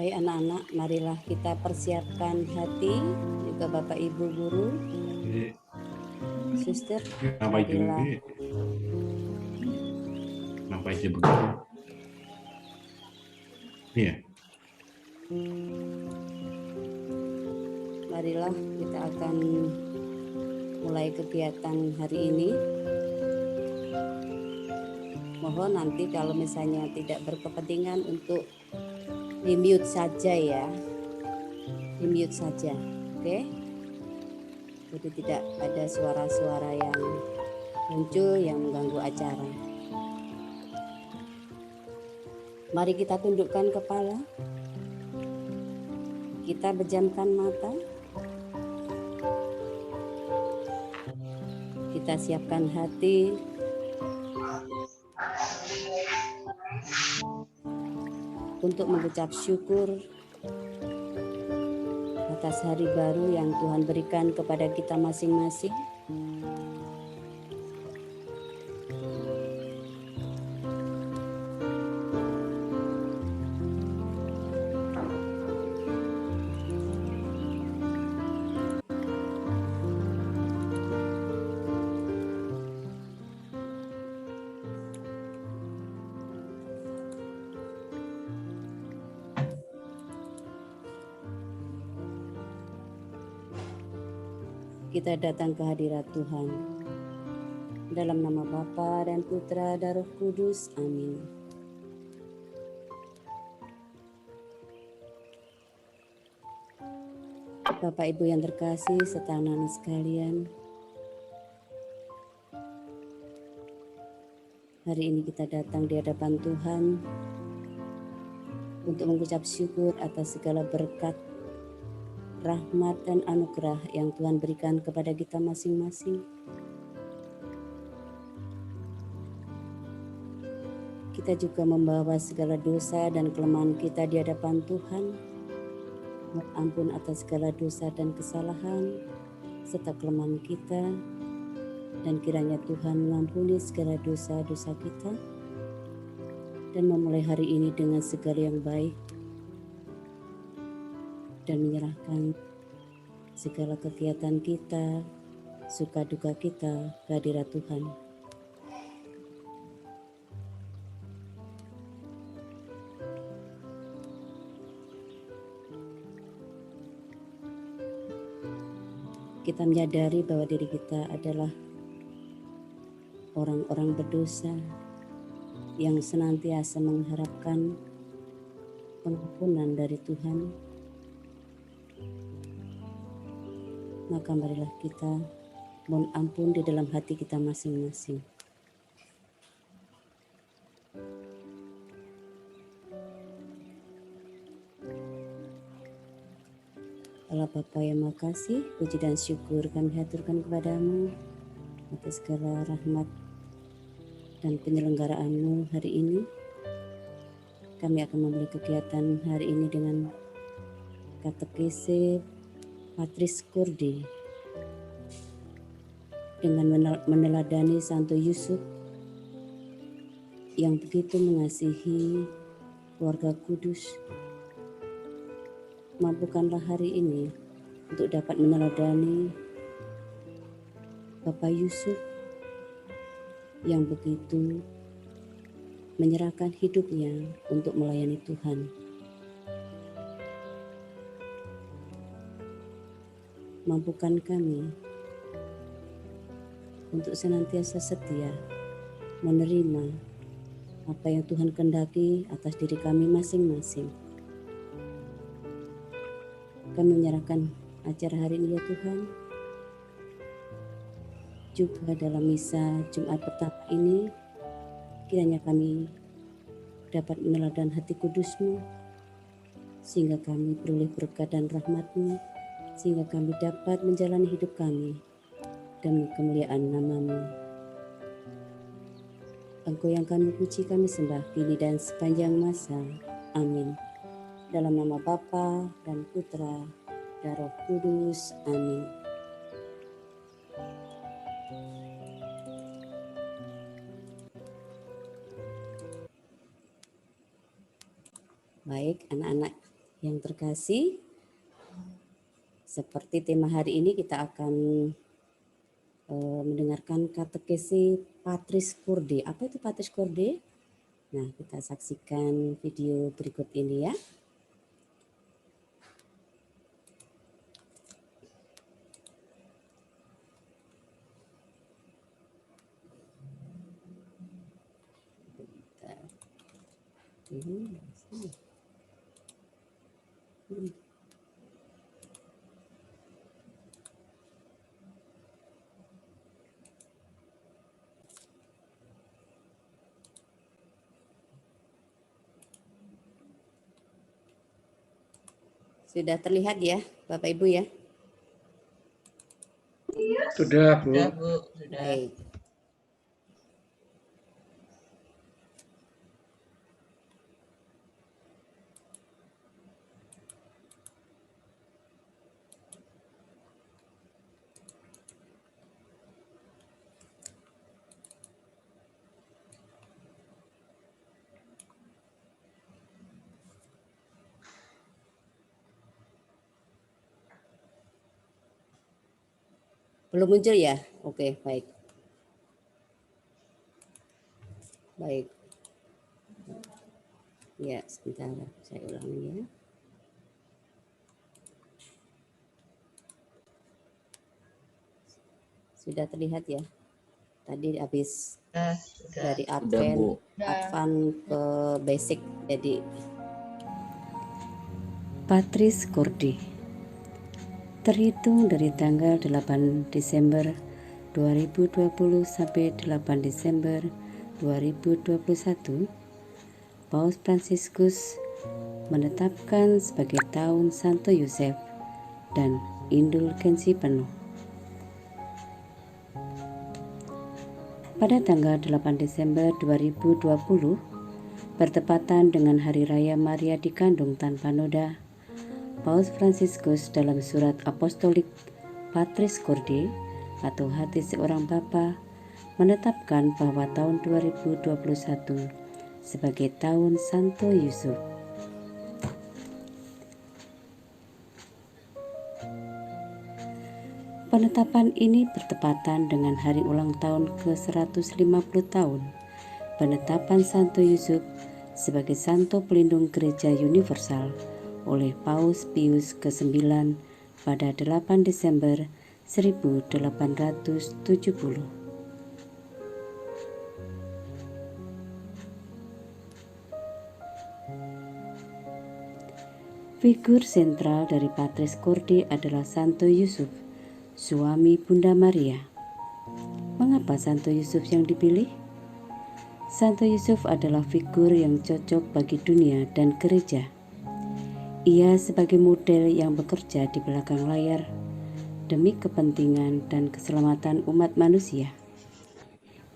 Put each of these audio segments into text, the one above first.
Hai anak-anak, marilah kita persiapkan hati, juga Bapak Ibu Guru, Suster, marilah. Kenapa aja begitu? Iya. Marilah kita akan mulai kegiatan hari ini. Mohon nanti kalau misalnya tidak berkepentingan untuk di-mute saja ya. Di-mute saja, oke? Jadi tidak ada suara-suara yang muncul yang mengganggu acara. Mari kita tundukkan kepala. Kita pejamkan mata. Kita siapkan hati. Untuk mengucap syukur atas hari baru yang Tuhan berikan kepada kita masing-masing. Kita datang ke hadirat Tuhan. Dalam nama Bapa dan Putra dan Roh Kudus. Amin. Bapak Ibu yang terkasih serta anak-anak sekalian, hari ini kita datang di hadapan Tuhan untuk mengucap syukur atas segala berkat, rahmat dan anugerah yang Tuhan berikan kepada kita masing-masing. Kita juga membawa segala dosa dan kelemahan kita di hadapan Tuhan. Mohon ampun atas segala dosa dan kesalahan serta kelemahan kita, dan kiranya Tuhan mengampuni segala dosa-dosa kita dan memulai hari ini dengan segala yang baik dan menyerahkan segala kegiatan kita, suka duka kita ke hadirat Tuhan. Kita menyadari bahwa diri kita adalah orang-orang berdosa yang senantiasa mengharapkan pengampunan dari Tuhan. Maka marilah kita mohon ampun di dalam hati kita masing-masing. Allah Bapa yang Maha Kasih, puji dan syukur kami haturkan kepadamu atas segala rahmat dan penyelenggaraanmu hari ini. Kami akan memulai kegiatan hari ini dengan katekese Patris Kurdi dengan meneladani Santo Yusuf yang begitu mengasihi keluarga kudus. Mampukanlah hari ini untuk dapat meneladani Bapak Yusuf yang begitu menyerahkan hidupnya untuk melayani Tuhan. Mampukan kami untuk senantiasa setia menerima apa yang Tuhan kehendaki atas diri kami masing-masing. Kami menyerahkan acara hari ini ya Tuhan. Juga dalam misa Jumat petang ini, kiranya kami dapat meneladani hati kudus-Mu, sehingga kami beroleh berkat dan rahmat-Mu, sehingga kami dapat menjalani hidup kami demi kemuliaan nama-Mu. Engkau yang kami puji, kami sembah kini dan sepanjang masa. Amin. Dalam nama Bapa dan Putra dan Roh Kudus. Amin. Baik, anak-anak Yang terkasih, seperti tema hari ini kita akan mendengarkan katekesi Patris Corde. Apa itu Patris Corde? Nah, kita saksikan video berikut ini ya. Sudah terlihat ya, Bapak Ibu ya? Sudah, Bu. Sudah, Bu. Sudah. Baik. Belum muncul ya? Oke, baik. Baik. Ya, sebentar. Saya ulangi ya. Sudah terlihat ya? Tadi habis Sudah. dari Advent ke basic. Jadi Patris Corde terhitung dari tanggal 8 Desember 2020 sampai 8 Desember 2021, Paus Fransiskus menetapkan sebagai tahun Santo Yosef dan indulgensi penuh. Pada tanggal 8 Desember 2020, bertepatan dengan Hari Raya Maria dikandung tanpa noda, Paus Fransiskus dalam surat apostolik Patris Corde atau Hati Seorang Bapa menetapkan bahwa tahun 2021 sebagai tahun Santo Yusuf. Penetapan ini bertepatan dengan hari ulang tahun ke-150 tahun penetapan Santo Yusuf sebagai Santo Pelindung Gereja Universal oleh Paus Pius ke-9 pada 8 Desember 1870. Figur sentral dari Patris Corde adalah Santo Yusuf, suami Bunda Maria. Mengapa Santo Yusuf yang dipilih? Santo Yusuf adalah figur yang cocok bagi dunia dan gereja. Ia sebagai model yang bekerja di belakang layar demi kepentingan dan keselamatan umat manusia.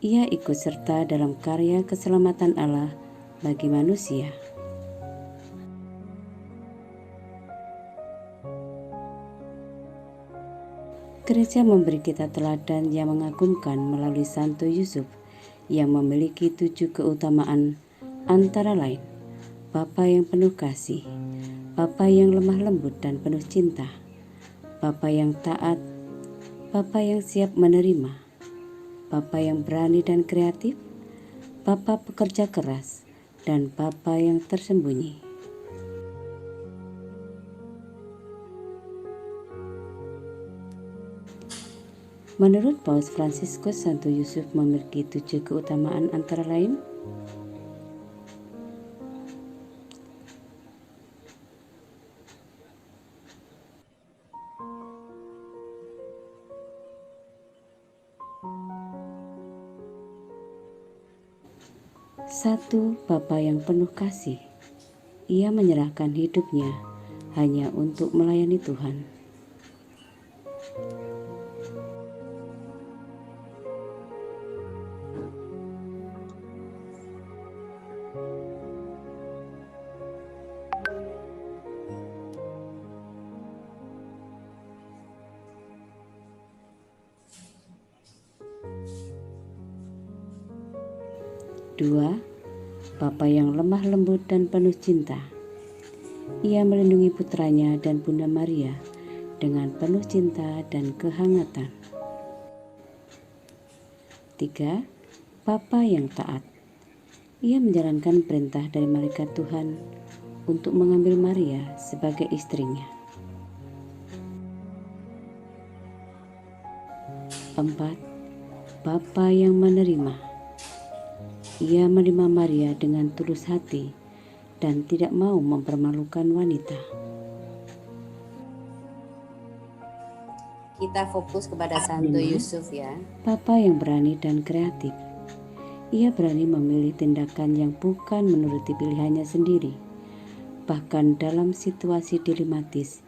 Ia ikut serta dalam karya keselamatan Allah bagi manusia. Gereja memberi kita teladan yang mengagumkan melalui Santo Yusuf yang memiliki 7 keutamaan, antara lain Bapa yang penuh kasih, Bapa yang lemah lembut dan penuh cinta, Bapa yang taat, Bapa yang siap menerima, Bapa yang berani dan kreatif, Bapa pekerja keras, dan Bapa yang tersembunyi. Menurut Paus Fransiskus, Santo Yusuf memiliki 7 keutamaan antara lain: Satu, Bapa yang penuh kasih. Ia menyerahkan hidupnya hanya untuk melayani Tuhan. Dua, Bapa yang lemah lembut dan penuh cinta. Ia melindungi putranya dan Bunda Maria dengan penuh cinta dan kehangatan. 3. Bapa yang taat. Ia menjalankan perintah dari malaikat Tuhan untuk mengambil Maria sebagai istrinya. 4. Bapa yang menerima. Ia menerima Maria dengan tulus hati dan tidak mau mempermalukan wanita. Kita fokus kepada Santo Yusuf ya. Bapa yang berani dan kreatif. Ia berani memilih tindakan yang bukan menuruti pilihannya sendiri. Bahkan dalam situasi dilematis,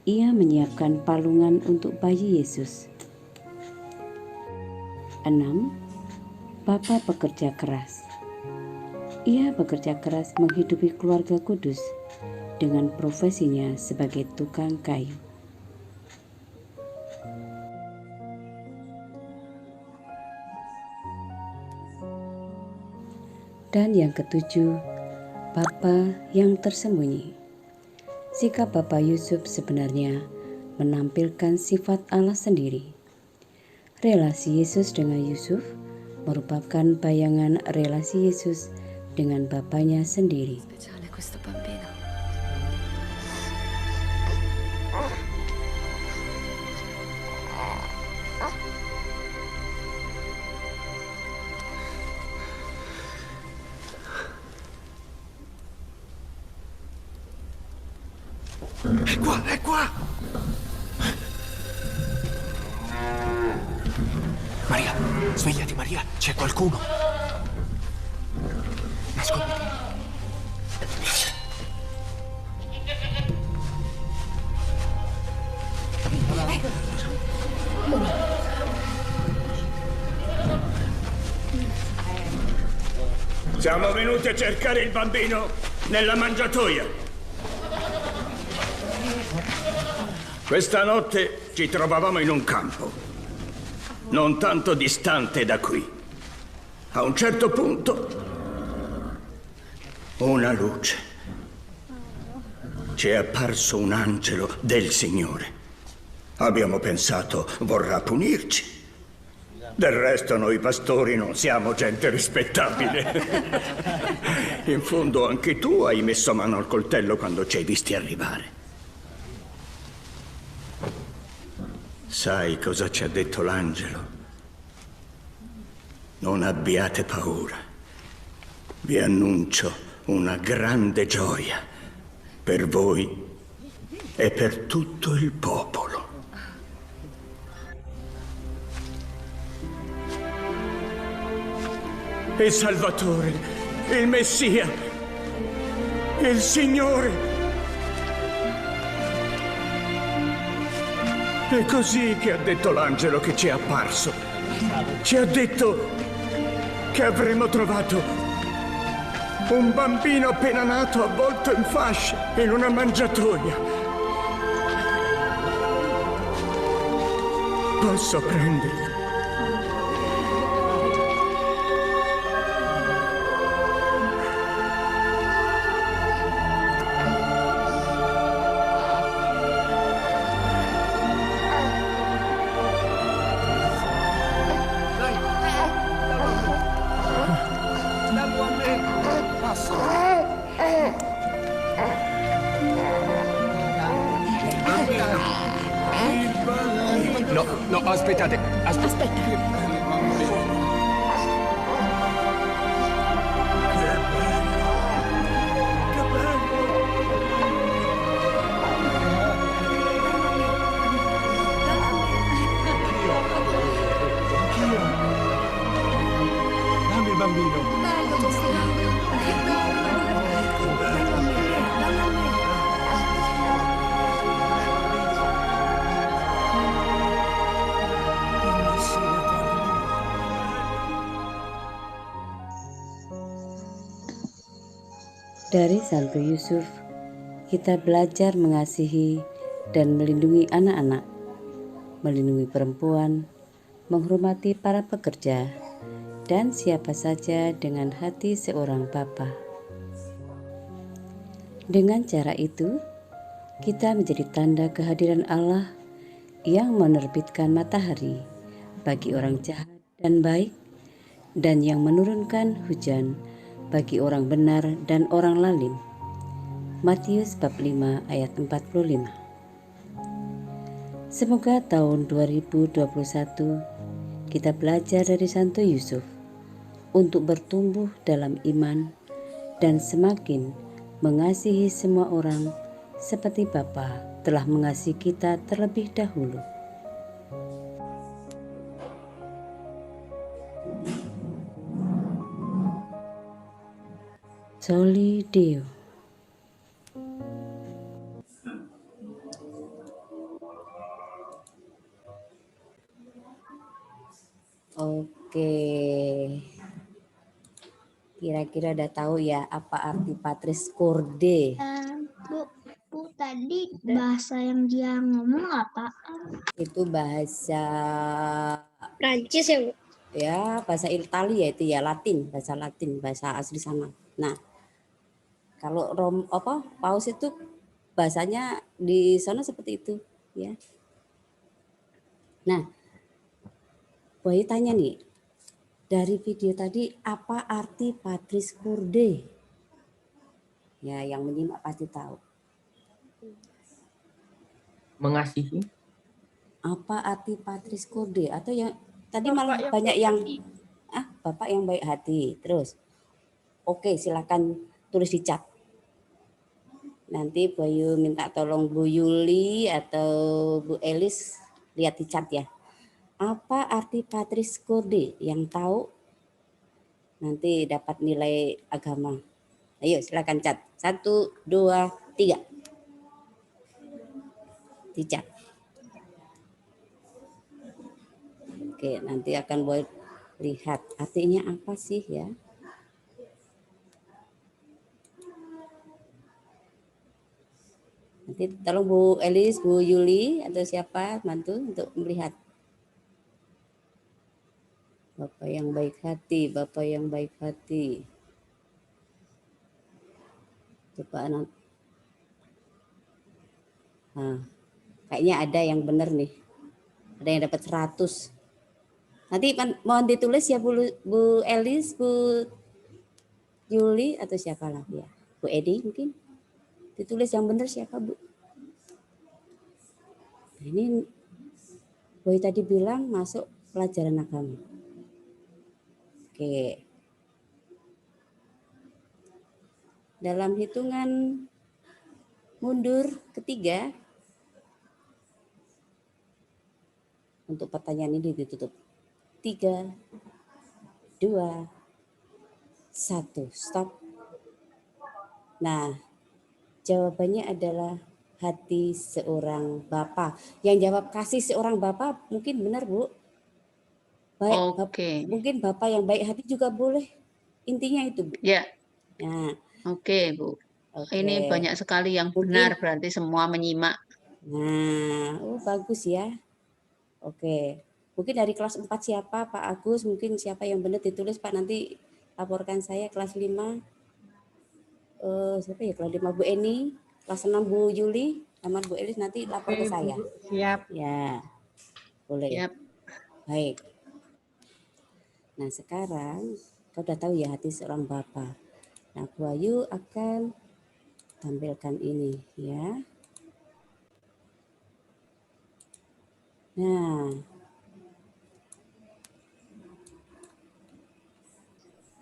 ia menyiapkan palungan untuk bayi Yesus. 6. Bapa pekerja keras. Ia bekerja keras menghidupi keluarga kudus dengan profesinya sebagai tukang kayu. Dan yang ketujuh, Bapa yang tersembunyi. Sikap Bapa Yusuf sebenarnya menampilkan sifat Allah sendiri. Relasi Yesus dengan Yusuf merupakan bayangan relasi Yesus dengan Bapanya sendiri. È qua! Maria, svegliati Maria, c'è qualcuno. Nasconditi. Siamo venuti a cercare il bambino nella mangiatoia. Questa notte ci trovavamo in un campo, non tanto distante da qui. A un certo punto, una luce. Ci è apparso un angelo del Signore. Abbiamo pensato vorrà punirci. Del resto noi pastori non siamo gente rispettabile. In fondo anche tu hai messo mano al coltello quando ci hai visti arrivare. Sai cosa ci ha detto l'angelo? Non abbiate paura. Vi annuncio una grande gioia per voi e per tutto il popolo. Il Salvatore, il Messia, il Signore. È così che ha detto l'angelo che ci è apparso. Ci ha detto che avremmo trovato un bambino appena nato avvolto in fasce in una mangiatoia. Posso prenderlo? No, aspettate. Aspetta. Dammi il bambino. Bello questo bambino. Che bello. Dammi a me. Dari Santo Yusuf, kita belajar mengasihi dan melindungi anak-anak, melindungi perempuan, menghormati para pekerja, dan siapa saja dengan hati seorang bapa. Dengan cara itu, kita menjadi tanda kehadiran Allah yang menerbitkan matahari bagi orang jahat dan baik, dan yang menurunkan hujan bagi orang benar dan orang lalim. Matius bab 5 ayat 45. Semoga tahun 2021 kita belajar dari Santo Yusuf untuk bertumbuh dalam iman dan semakin mengasihi semua orang seperti Bapa telah mengasihi kita terlebih dahulu. Soli Deo. Oke. Kira-kira udah tahu ya apa arti Patris Corde? Bu, tadi bahasa yang dia ngomong apa? Itu bahasa Prancis ya, Bu? ya, bahasa Italia itu ya, bahasa Latin, bahasa asli sana. Nah, kalau Paus itu bahasanya di sana seperti itu, ya. Nah, Boy tanya nih, dari video tadi apa arti Patris Corde? Ya, yang menyimak pasti tahu. Mengasihi. Apa arti Patris Corde? Atau yang tadi malah banyak yang Bapak yang baik hati. Terus, oke, silakan tulis di chat. Nanti Bayu minta tolong Bu Yuli atau Bu Elis lihat di chat ya. Apa arti Patris Corde? Yang tahu nanti dapat nilai agama. Ayo silakan chat. 1, 2, 3. Di chat. Oke, nanti akan buat lihat artinya apa sih ya. Nanti tolong Bu Elis, Bu Yuli atau siapa bantu untuk melihat. Bapak yang baik hati, Bapak yang baik hati. Coba anak. Nah, kayaknya ada yang benar nih. Ada yang dapat 100. Nanti mohon ditulis ya Bu Elis, Bu Yuli atau siapa lah ya. Bu Edi mungkin. Ditulis yang benar siapa Bu? Ini Boy tadi bilang masuk pelajaran agama. Oke. Dalam hitungan mundur ketiga, untuk pertanyaan ini ditutup. 3, 2, 1, stop. Nah, jawabannya adalah hati seorang bapak. Yang jawab kasih seorang bapak mungkin benar Bu. Baik, Oke. mungkin bapak yang baik hati juga boleh. Intinya itu Bu. Ya. Nah, Oke Bu. oke. Ini banyak sekali yang Mungkin- benar, berarti semua menyimak. Nah, bagus ya. Oke. Mungkin dari kelas 4 siapa? Pak Agus, mungkin siapa yang benar ditulis Pak, nanti laporkan saya. Kelas 5. Siapa ya? Kelas 5 Bu Eni, kelas 6 Bu Yuli, sama Bu Elis nanti lapor ke saya. Siap. Ya. Boleh. Siap. Baik. Nah, sekarang kau udah tahu ya hati seorang bapak. Nah, Bu Ayu akan tampilkan ini ya. Nah,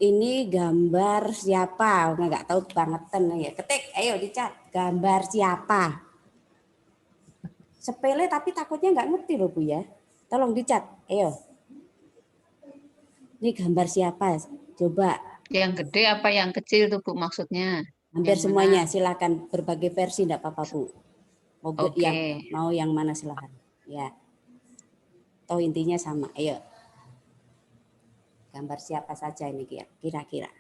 ini gambar siapa? Nggak tahu bangetan ya. Ketik, ayo dicat. Gambar siapa? Sepele tapi takutnya nggak ngerti loh Bu ya. Tolong dicat, ayo. Ini gambar siapa? Coba. Yang gede apa yang kecil tuh Bu maksudnya? Hampir Yang semuanya. mana? Silakan berbagai versi, enggak apa-apa Bu. Oke. Mau yang mana silakan. Ya. Atau intinya sama. Ayo. Gambar siapa saja ini kira-kira.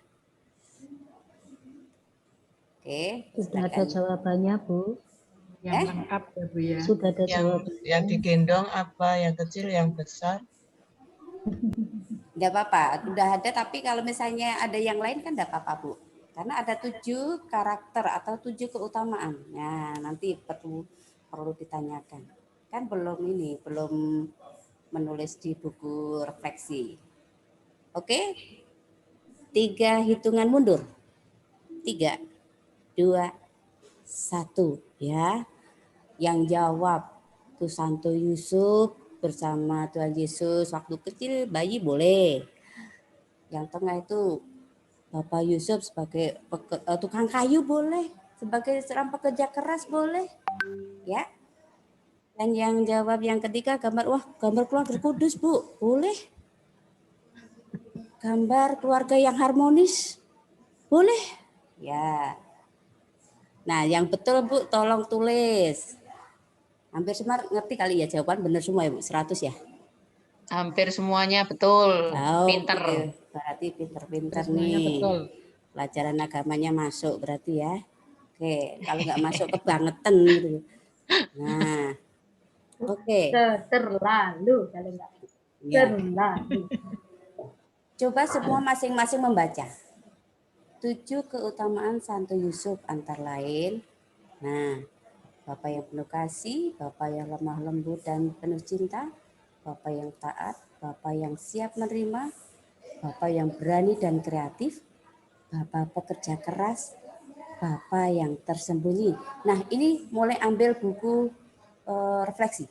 Oke. Sudah ada jawabannya, Bu. Yang lengkap ya Bu ya. Sudah ada jawabannya. Yang digendong apa, yang kecil, yang besar. Enggak apa-apa. Udah ada, tapi kalau misalnya ada yang lain kan enggak apa-apa Bu. Karena ada 7 karakter atau 7 keutamaan. Nah, nanti perlu ditanyakan. Kan belum menulis di buku refleksi. Oke? 3 hitungan mundur. 3, 2, 1 ya. Yang jawab tuh Santo Yusuf bersama Tuhan Yesus waktu kecil bayi boleh. Yang tengah itu Bapak Yusuf sebagai tukang kayu boleh, sebagai seorang pekerja keras boleh. Ya. Dan yang jawab yang ketiga gambar keluarga kudus, Bu. Boleh. Gambar keluarga yang harmonis. Boleh. Ya. Nah, yang betul Bu tolong tulis. Hampir semua ngerti kali ya jawaban benar semua ya Bu, 100 ya. Hampir semuanya betul. Pinter. Oke, berarti pinter-pinter nih. Betul. Pelajaran agamanya masuk berarti ya. Oke, kalau nggak masuk kebangetan gitu. Nah, oke. Terlalu kalau nggak. Ya. Terlalu. Coba semua masing-masing membaca. 7 keutamaan Santo Yusuf antara lain. Nah, Bapak yang penuh kasih, Bapak yang lemah lembut dan penuh cinta, Bapak yang taat, Bapak yang siap menerima, Bapak yang berani dan kreatif, Bapak pekerja keras, Bapak yang tersembunyi. Nah, ini mulai ambil buku refleksi.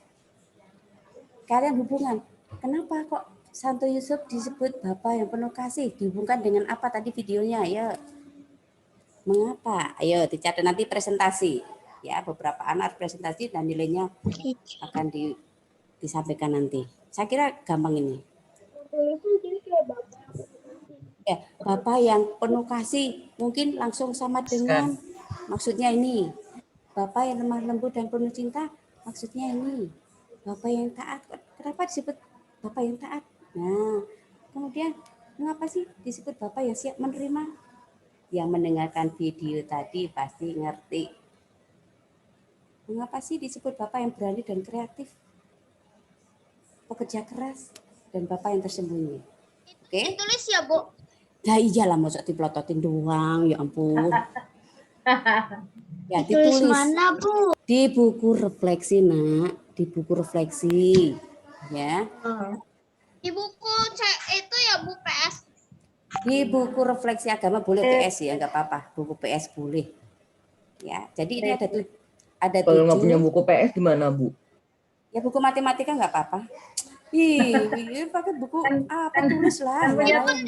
Kalian hubungan, kenapa kok Santo Yusuf disebut Bapak yang penuh kasih? Dihubungkan dengan apa tadi videonya? Ya, mengapa? Ayo dicatat nanti presentasi. Ya, beberapa anak presentasi dan nilainya akan disampaikan nanti. Saya kira gampang ini. Ya, Bapak yang penuh kasih mungkin langsung sama dengan maksudnya ini. Bapak yang lemah lembut dan penuh cinta maksudnya ini. Bapak yang taat. Kenapa disebut Bapak yang taat? Nah, kemudian mengapa sih disebut Bapak yang siap menerima? Yang mendengarkan video tadi pasti ngerti. Mengapa sih disebut Bapak yang berani dan kreatif? Pekerja keras dan Bapak yang tersembunyi. Oke? Ditulis ya, Bu. Nah iyalah masa diplototin doang, ya ampun. Ya Ditulis ditulis. mana, Bu? Di buku refleksi, Nak. Di buku refleksi. Ya. Di buku itu ya, Bu, PS. Di buku refleksi agama boleh PS ya, enggak apa-apa. Buku PS boleh. Ya, jadi ini ada Kalau nggak 7. punya buku PS gimana, Bu? Ya buku matematika enggak apa-apa. Ih, pakai buku apa tulis lah. Punya Yang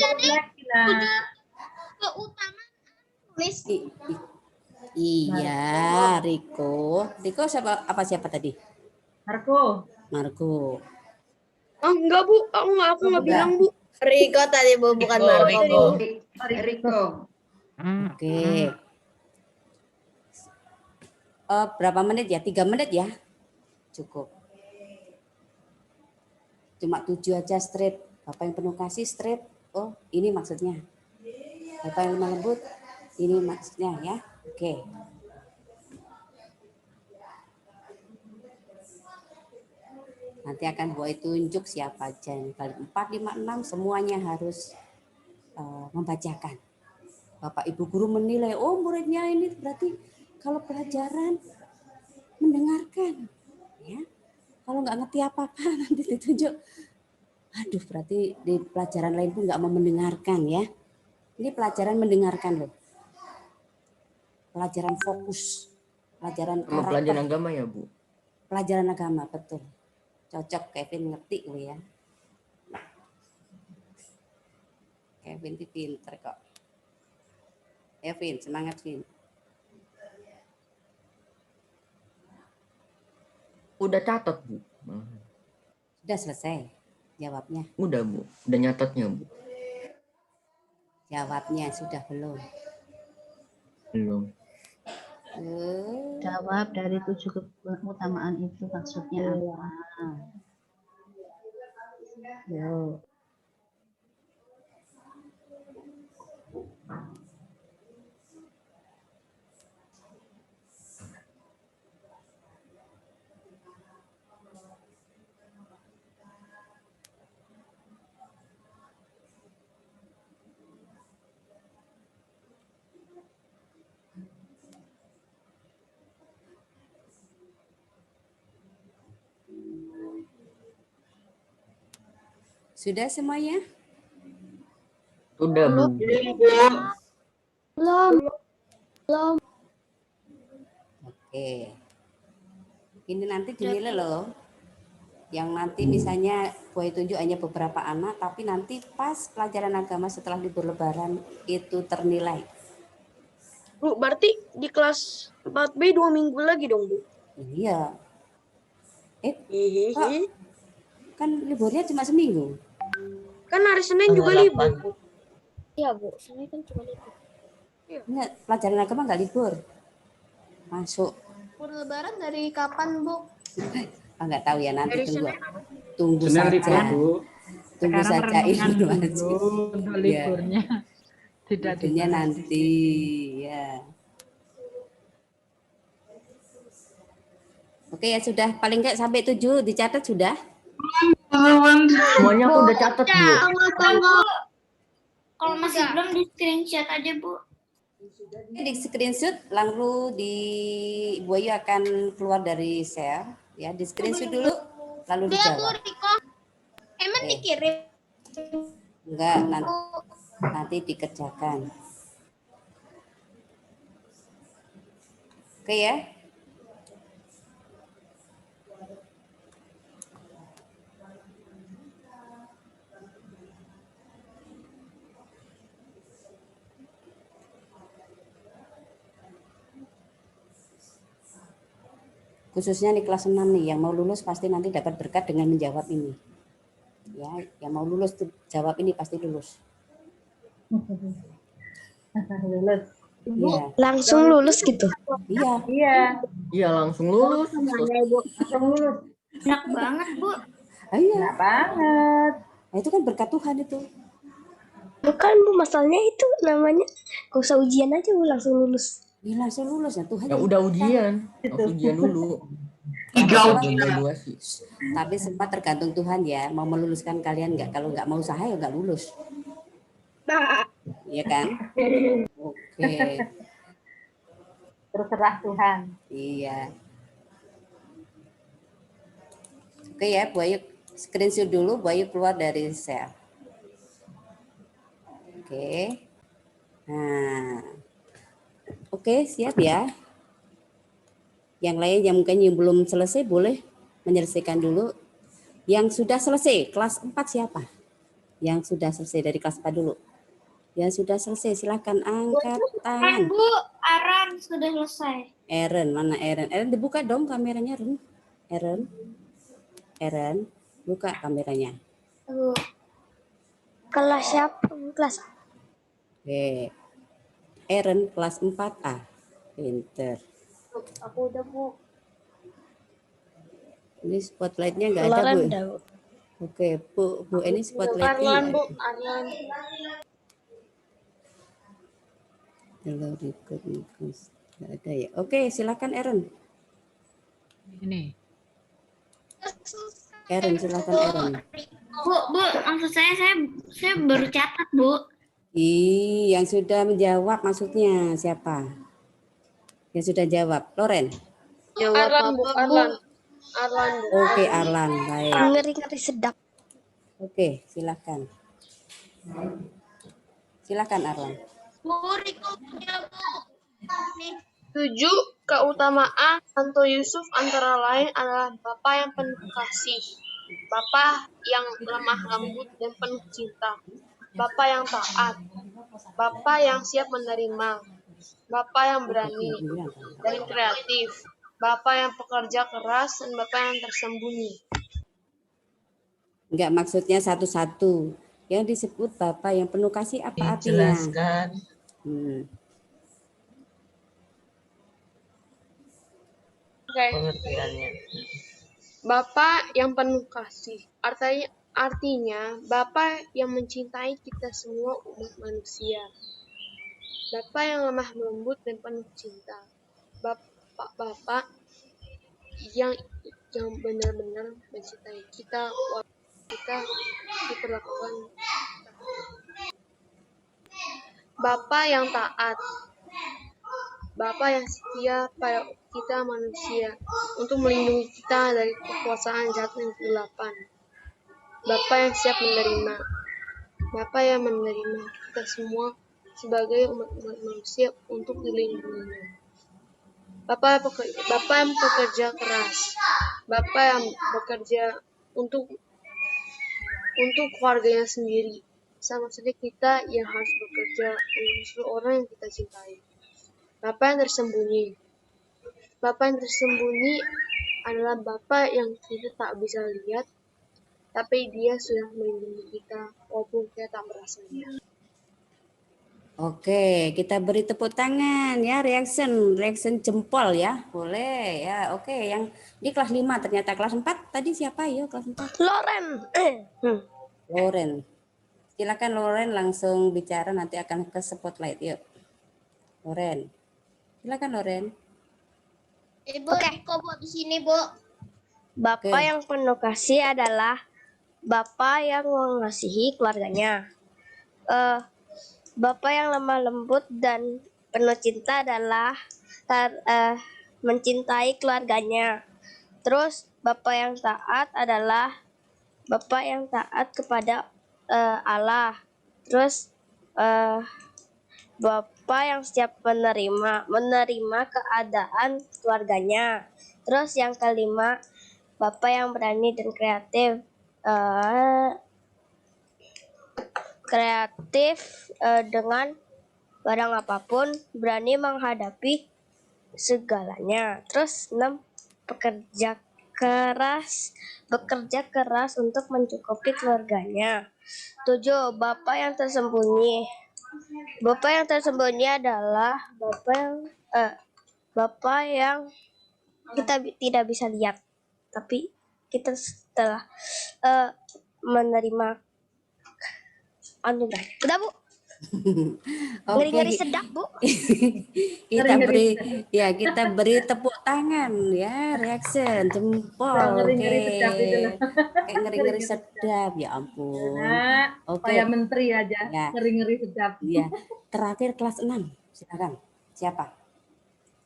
lain. Keutamaan tulis. Iya, Riko. Riko siapa tadi? Marco. Oh enggak Bu, aku nggak bilang Bu. Riko tadi Bu, bukan Marco. Riko. Oke. Berapa menit ya? 3 menit ya? Cukup. Cuma 7 aja straight. Bapak yang penuh kasih straight. Oh, ini maksudnya. Bapak yang lemah lembut. Ini maksudnya ya. Oke. Nanti akan buat tunjuk siapa aja. Kali 4, 5, 6 semuanya harus membacakan. Bapak Ibu guru menilai, oh muridnya ini berarti kalau pelajaran mendengarkan. Ya. Kalau nggak ngerti apa-apa nanti ditunjuk. Aduh, berarti di pelajaran lain pun nggak mau mendengarkan ya. Ini pelajaran mendengarkan loh. Pelajaran fokus. Pelajaran karakter. Pelajaran agama ya, Bu? Pelajaran agama, betul. Cocok, Kevin ngerti lo ya. Kevin itu pinter kok. Ya, Vin, semangat, Vin. Udah catat, Bu. Sudah selesai jawabnya. Udah, Bu. Udah nyatatnya, Bu. Jawabnya sudah belum? Belum. Jawab dari 7 keutamaan itu maksudnya apa? Yo. Sudah semuanya? Sudah, Bu. Belum. Oke. Ini nanti dinilai loh. Yang nanti misalnya Boy tunjuk hanya beberapa anak, tapi nanti pas pelajaran agama setelah libur lebaran itu ternilai. Bu, berarti di kelas 4B 2 minggu lagi dong, Bu? Iya. Kok kan liburnya cuma seminggu? Kan hari Senin juga libur, Bu. Iya, Bu. Senin kan cuma libur. Enggak, pelajaran agama enggak libur. Masuk. Libur lebaran dari kapan, Bu? Enggak tahu ya, nanti Dari tunggu Senin saja. libur, Bu. Tunggu Sekarang saja renungan informasi. dulu untuk liburnya. Tidak Liburnya dibahas. nanti ya. Oke ya sudah, paling enggak sampai 7 dicatat sudah? Semuanya aku udah catat, Bu. Tunggu. Kalau masih belum di screenshot aja, Bu. Di screenshot lalu di Bu Ayu akan keluar dari share ya, di screenshot dulu lalu dijawab. Riko. Emang dikirim? Enggak, nanti dikerjakan. Oke ya. Khususnya di kelas 6 nih, yang mau lulus pasti nanti dapat berkat dengan menjawab ini. Ya, yang mau lulus jawab ini pasti lulus. Lulus. Iya. Langsung lulus gitu? Iya. Iya, langsung lulus. Enak banget, Bu. Iya. Enak banget. Nah, itu kan berkat Tuhan itu. Bukan, Bu, masalahnya itu namanya gak usah ujian aja, Bu, langsung lulus. Ya, langsung lulus ya Tuhan. Ya udah ujian. Langsung ujian dulu. Evaluasi. Tapi sempat tergantung Tuhan ya, mau meluluskan kalian nggak. Kalau nggak mau usaha ya nggak lulus. Iya kan? Oke. Terserah Tuhan. Iya. Oke ya, Bu Ayu screenshot dulu, Bu Ayu keluar dari share. Oke. Nah. Oke, siap ya. Yang lain yang mungkin yang belum selesai boleh menyelesaikan dulu. Yang sudah selesai, kelas 4 siapa? Yang sudah selesai dari kelas 4 dulu. Yang sudah selesai, silahkan angkat tangan. Bu, Aran sudah selesai. Eren, mana Eren? Eren dibuka dong kameranya, Eren. Eren, buka kameranya. Kelas siapa? Kelas. Oke. Eren kelas 4A. Pinter. Aku udah, Bu. Ini spotlightnya nggak ada, Bu. Oke, Bu ini spotlightnya. Arlan, Bu. Arlan. Kalau ikut nggak ada ya. Oke, silakan Eren. Ini. Eren, silakan Eren. Bu, maksud saya baru catat, Bu. Yang sudah menjawab maksudnya siapa? Yang sudah jawab, Loren. Arlan, Bu. Arlan. Oke, Arlan, baik. Ngeri-ngeri sedap. Oke, silakan. Silakan Arlan. Bu, Riko punya, Bu. 7. Keutamaan Santo Yusuf antara lain adalah Bapa yang penuh kasih, Bapa yang lemah lembut dan penuh cinta, Bapa yang taat, Bapa yang siap menerima, Bapa yang berani dan kreatif, Bapa yang pekerja keras, dan Bapa yang tersembunyi. Enggak, maksudnya satu-satu. Yang disebut Bapa yang penuh kasih apa artinya? Dijelaskan. Pengertiannya. Bapa yang penuh kasih, artinya Bapa yang mencintai kita semua umat manusia. Bapa yang lemah lembut dan penuh cinta. Bapa yang benar-benar mencintai kita walaupun kita diperlakukan. Bapa yang taat. Bapa yang setia pada kita manusia untuk melindungi kita dari kekuasaan jahat dan kegelapan. Bapa yang siap menerima. Bapa yang menerima kita semua sebagai umat-umat manusia untuk dilindungi. Bapa yang bekerja keras. Bapa yang bekerja untuk keluarganya sendiri. Sama saja kita yang harus bekerja untuk seluruh orang yang kita cintai. Bapa yang tersembunyi. Bapa yang tersembunyi adalah Bapa yang kita tak bisa lihat, tapi Dia sudah melindungi kita walaupun kita tak merasanya. Oke, kita beri tepuk tangan ya, reaction jempol ya. Boleh ya. Oke, yang di kelas 5 ternyata kelas 4 tadi siapa ya kelas 4? Loren. Loren. Silakan Loren langsung bicara, nanti akan ke spotlight yuk. Loren. Silakan Loren. Ibu, kok buat di sini, Bu? Bapa yang penuh kasih adalah Bapa yang mengasihi keluarganya. Bapa yang lemah lembut dan penuh cinta adalah mencintai keluarganya. Terus Bapa yang taat adalah Bapa yang taat kepada Allah. Terus Bapa yang siap menerima keadaan keluarganya. Terus yang kelima, Bapa yang berani dan kreatif dengan barang apapun, berani menghadapi segalanya. Terus 6, bekerja keras untuk mencukupi keluarganya. 7, Bapa yang tersembunyi. Bapa yang tersembunyi adalah Bapa yang kita tidak bisa lihat, tapi kita setelah menerima anugerah. Udah, Bu. Ngeri-ngeri sedap, Bu. kita beri tepuk tangan ya, reaction jempol. Kayak ngeri-ngeri sedap, ya ampun. Kayak menteri aja, ya. ngeri-ngeri sedap. Ya, terakhir kelas 6. Silakan. Siapa?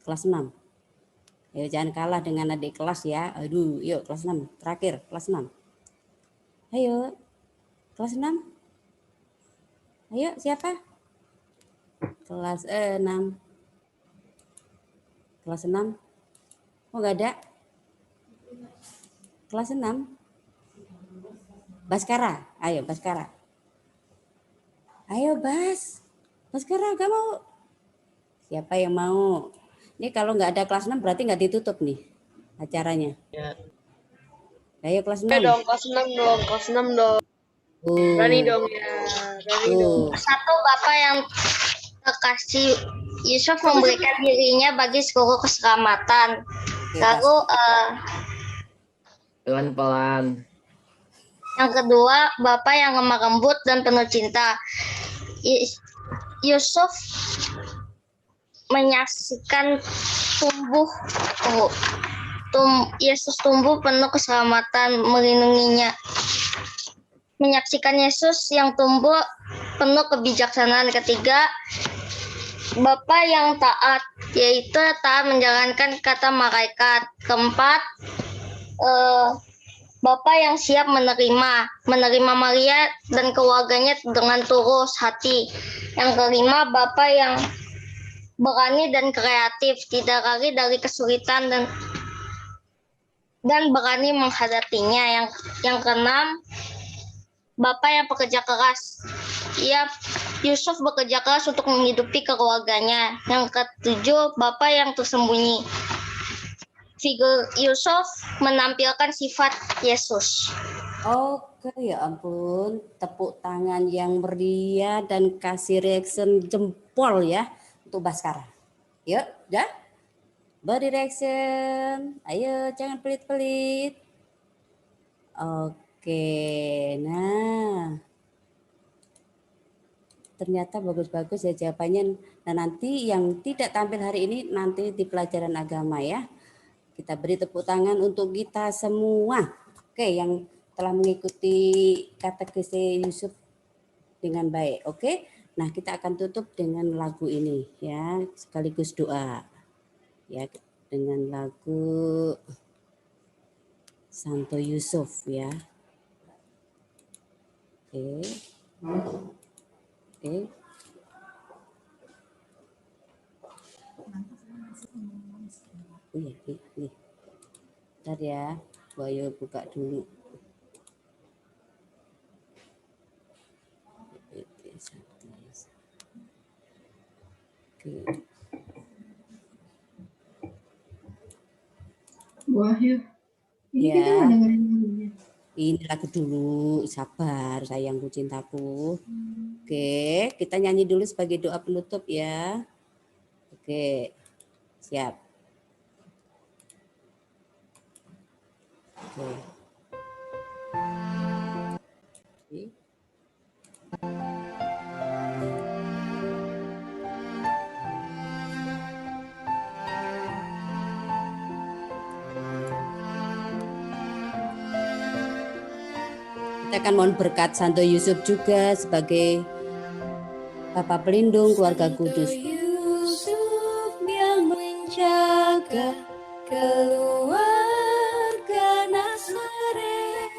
Kelas 6. Ya, jangan kalah dengan adik kelas ya. Aduh, yuk kelas 6. Terakhir kelas 6. Ayo. Kelas 6. Ayo, siapa? Kelas 6. Kelas 6. Oh, enggak ada. Kelas 6. Baskara. Ayo, Baskara. Ayo, Baskara, gak mau? Siapa yang mau? Ini kalau nggak ada kelas 6 berarti nggak ditutup nih acaranya. Ya. Ayo kelas 6. Dong, kelas 6 dong. Berani dong ya. Satu, Bapak yang terkasih Yusuf memberikan dirinya bagi seluruh keselamatan. Lalu pelan-pelan. Yang kedua, Bapak yang lemah lembut dan penuh cinta. Yusuf menyaksikan Yesus tumbuh penuh keselamatan, melindunginya. Menyaksikan Yesus yang tumbuh penuh kebijaksanaan. Ketiga, Bapa yang taat, yaitu taat menjalankan kata malaikat. Keempat, Bapa yang siap menerima Maria dan keluarganya dengan tulus hati. Yang kelima, Bapa yang berani dan kreatif, tidak lari dari kesulitan dan berani menghadapinya. Yang keenam, Bapak yang bekerja keras. Yusuf bekerja keras untuk menghidupi keluarganya. Yang ketujuh, Bapak yang tersembunyi. Figur Yusuf menampilkan sifat Yesus. Oke, ya ampun, tepuk tangan yang meriah dan kasih reaction jempol ya untuk Baskara. Yuk, dah? Body reaction. Ayo, jangan pelit-pelit. Oke, nah. Ternyata bagus-bagus ya jawabannya. Nah, nanti yang tidak tampil hari ini nanti di pelajaran agama ya. Kita beri tepuk tangan untuk kita semua. Oke, yang telah mengikuti katekesi Yusuf dengan baik. Oke. Nah, kita akan tutup dengan lagu ini ya, sekaligus doa. Ya, dengan lagu Santo Yusuf ya. Oke. Oh iya, nih. Bentar ya, Bu Ayu buka dulu. Oke. Wahyu. Ini Ya. kita nggak dengerin lagunya. Ini lagu dulu, sabar sayangku cintaku. Oke, kita nyanyi dulu sebagai doa penutup ya. Oke, siap. Oke. Kita akan mohon berkat Santo Yusuf juga sebagai Bapak pelindung keluarga kudus. Yusuf yang menjaga keluarga Nazaret,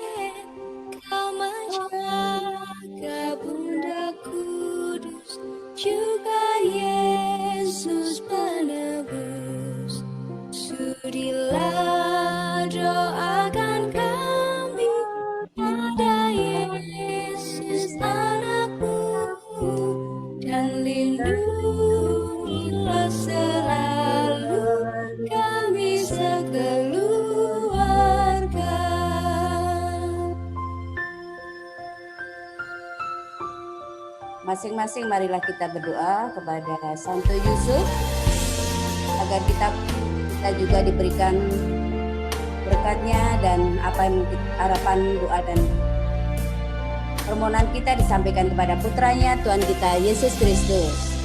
kau menjaga Bunda Kudus, juga Yesus penebus. Sudilah doakan kami pada Yesus anakmu, dan lindungilah selalu kami sekeluarga. Masing-masing marilah kita berdoa kepada Santo Yusuf agar kita juga diberikan berkatnya dan apa yang harapan doa dan permohonan kita disampaikan kepada putranya Tuhan kita Yesus Kristus.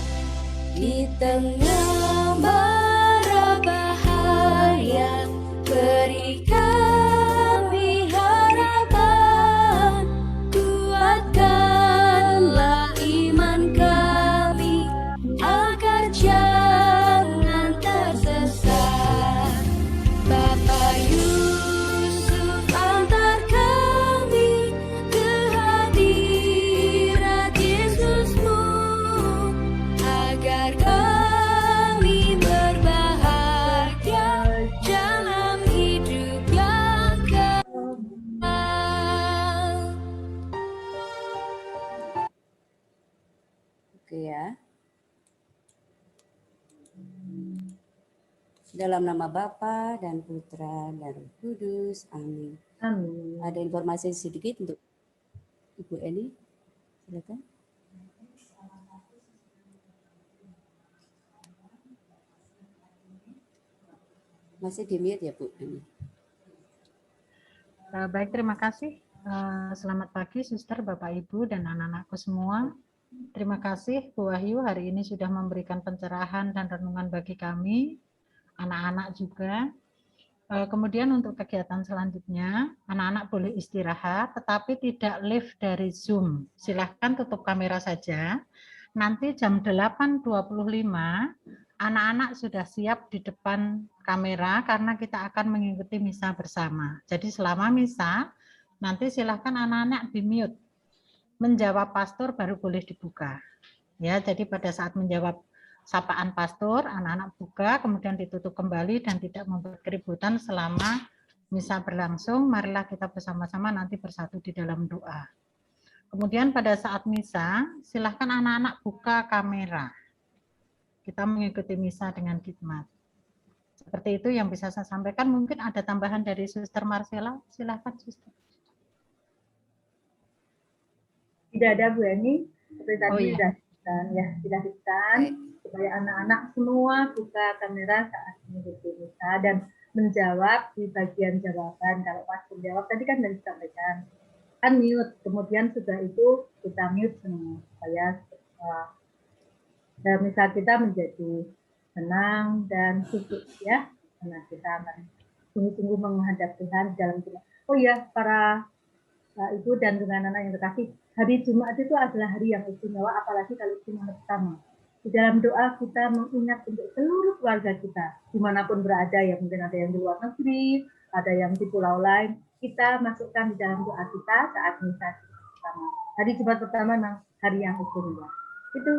Di tengah bara bahaya beri kami harapan, kuatkanlah iman kami agar jangan tersesat. Bapak Yusuf antar kami ke hadirat Yesusmu, agar kami berbahagia dalam hidup yang kekal. Oke ya. Dalam nama Bapa dan Putra dan Roh Kudus. Amin. Amin. Ada informasi sedikit untuk Ibu Eni? Silakan. Masih di mute ya Bu Eni? Baik, terima kasih. Selamat pagi, Suster, Bapak, Ibu, dan anak-anakku semua. Terima kasih Bu Wahyu hari ini sudah memberikan pencerahan dan renungan bagi kami, anak-anak juga. Kemudian untuk kegiatan selanjutnya, anak-anak boleh istirahat, tetapi tidak live dari Zoom. Silahkan tutup kamera saja. Nanti jam 8.25, anak-anak sudah siap di depan kamera karena kita akan mengikuti misa bersama. Jadi selama misa, nanti silahkan anak-anak di-mute. Menjawab pastor baru boleh dibuka. Ya, jadi pada saat menjawab sapaan pastor, anak-anak buka, kemudian ditutup kembali dan tidak membuat keributan selama misa berlangsung. Marilah kita bersama-sama nanti bersatu di dalam doa. Kemudian pada saat misa, silahkan anak-anak buka kamera. Kita mengikuti misa dengan khidmat. Seperti itu yang bisa saya sampaikan. Mungkin ada tambahan dari Suster Marcella. Silahkan, Suster. Tidak ada Bu Eni, seperti tadi dilakukan supaya anak-anak semua buka kamera saat mengikuti misa dan menjawab di bagian jawaban. Kalau pas menjawab tadi kan sudah disampaikan, unmute, kemudian sudah itu kita mute semua supaya misa kita menjadi tenang dan khusyuk ya, karena kita akan sungguh-sungguh menghadap Tuhan dalam doa. Oh ya, para Ibu dan dengan anak yang terkasih, hari Jumat itu adalah hari yang istimewa, apalagi kalau Jumat pertama. Di dalam doa kita mengingat untuk seluruh keluarga kita, dimanapun berada, ya mungkin ada yang di luar negeri, ada yang di pulau lain, kita masukkan di dalam doa kita saat misa. pertama. Hari Jumat pertama memang hari yang istimewa. Itu,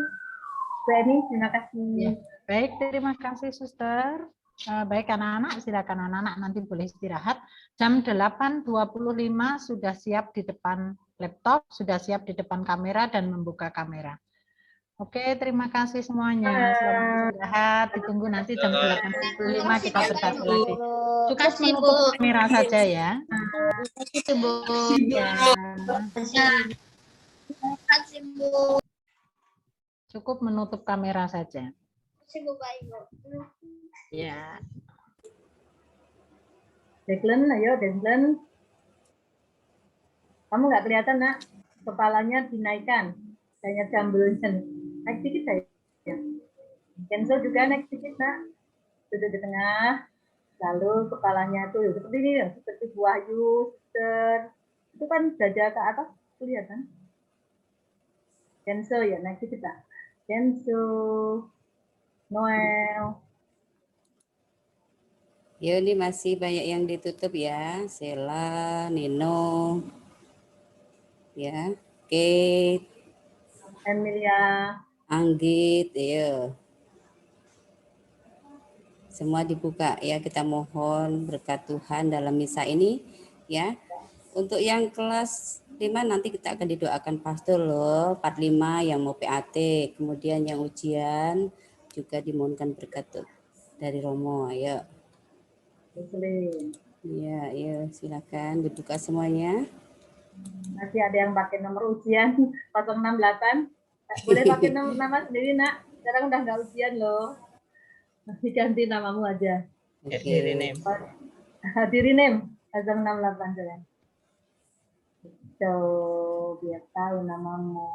Bu Eni, terima kasih. Ya. Baik, terima kasih Suster. Baik anak-anak, silakan anak-anak nanti boleh istirahat. Jam 8.25 sudah siap di depan laptop, sudah siap di depan kamera dan membuka kamera. Oke, terima kasih semuanya. Selamat istirahat. Ditunggu nanti jam 8.25 kita bertemu lagi. Cukup menutup kamera saja ya. Terima kasih, Bu. Ya. Terima kasih, Bu. Cukup menutup kamera saja. Terima kasih, Bu. Baik, Bu. Ya. Declan, ayo Declan. Kamu nggak kelihatan, Nak. Kepalanya dinaikkan. Kayaknya jambulnya. Naik sedikit saya. Cancel juga naik sedikit, Nak. Duduk di tengah. Lalu kepalanya tuh seperti ini, seperti Bu Ayu, Suster. Itu kan dada ke atas, kelihatan. Cancel ya, naik sedikit, Nak. Cancel. Noel. Ya, ini masih banyak yang ditutup ya. Sela, Nino, ya, Kate, Emilia, Anggit, ya. Semua dibuka ya. Kita mohon berkat Tuhan dalam misa ini ya. Untuk yang kelas 5 nanti kita akan didoakan pastor loh, 45 yang mau PAT, kemudian yang ujian juga dimohonkan berkat dari Romo. Ayo. Iya, iya, silakan dibuka semuanya. Nanti ada yang pakai nomor ujian 068. Boleh pakai nama sendiri, Nak. Sekarang udah nggak ujian loh. Nanti ganti namamu aja. Diri name. Diri name 068 jalan. So, biar tahu namamu.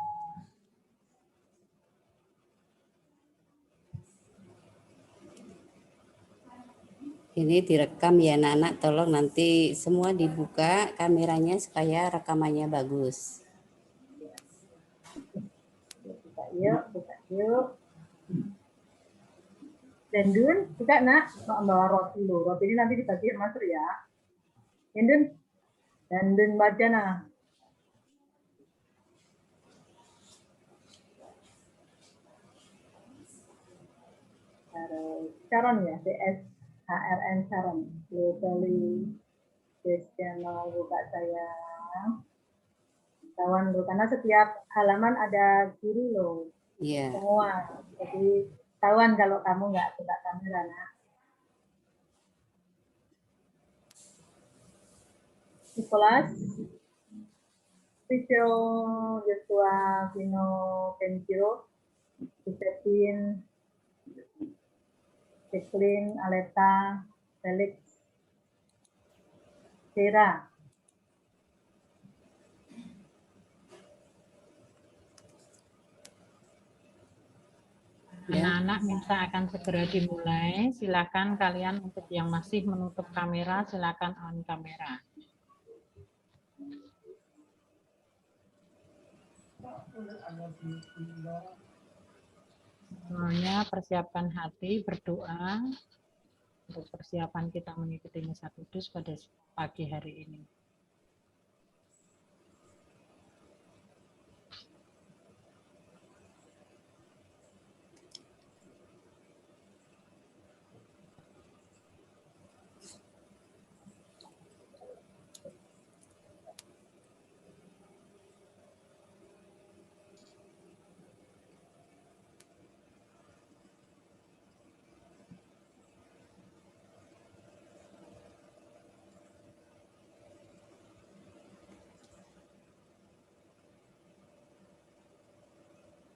Ini direkam ya anak-anak, tolong nanti semua dibuka kameranya supaya rekamannya bagus. Buka yuk. Dendun, buka Nak, bawa roti lo. Roti ini nanti dibagi sama Sur ya. Dendun Bajana. Sharon ya, CS. HRN Sharon, globally this channel buka saya kawan lo, karena setiap halaman ada guru lo, semua, jadi tawan kalau kamu nggak buka kamera, Nak. Nicholas, Richo, Joshua, Vino, Kenjiro, Josephine, Jacqueline, Aleta, Felix, Vera. Anak-anak misa akan segera dimulai. Silakan kalian untuk yang masih menutup kamera, silakan on kamera. Semuanya persiapkan hati, berdoa untuk persiapan kita mengikuti misa kudus pada pagi hari ini.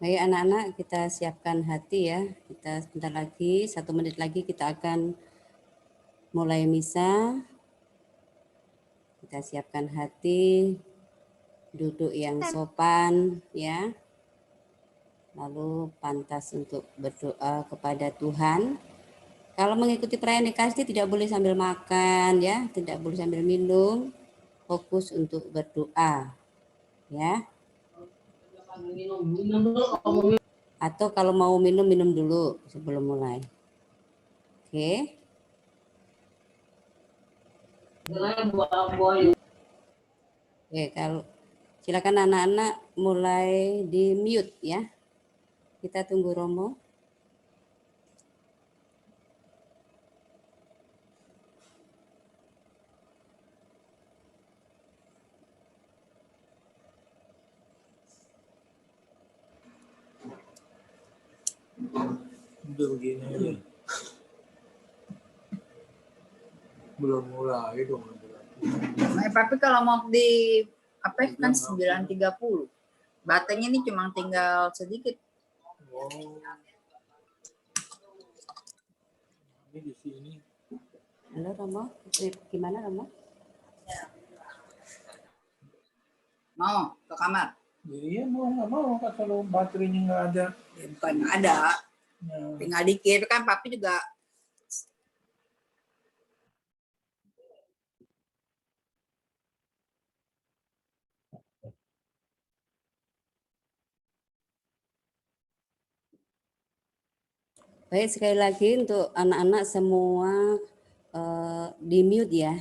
Baik anak-anak, kita siapkan hati ya. Kita sebentar lagi, 1 menit lagi kita akan mulai misa. Kita siapkan hati, duduk yang sopan ya. Lalu pantas untuk berdoa kepada Tuhan. Kalau mengikuti perayaan Ekaristi tidak boleh sambil makan ya, tidak boleh sambil minum. Fokus untuk berdoa ya. Atau kalau mau minum dulu sebelum mulai. Oke. Oke, Silakan anak-anak mulai di mute ya. Kita tunggu Romo. Begini aja. Belum mulai dong. Nah, tapi kalau mau di apa kan 9.30. Baterainya ini cuma tinggal sedikit. Oh. Ini di sini. Halo Romo, gimana Romo? Mau ke kamar? Iya mau nggak mau kalau baterainya nggak ada. Ya, bukan nggak ada. Ya. Tinggal dikit kan papi juga. Baik, sekali lagi untuk anak-anak semua di mute ya,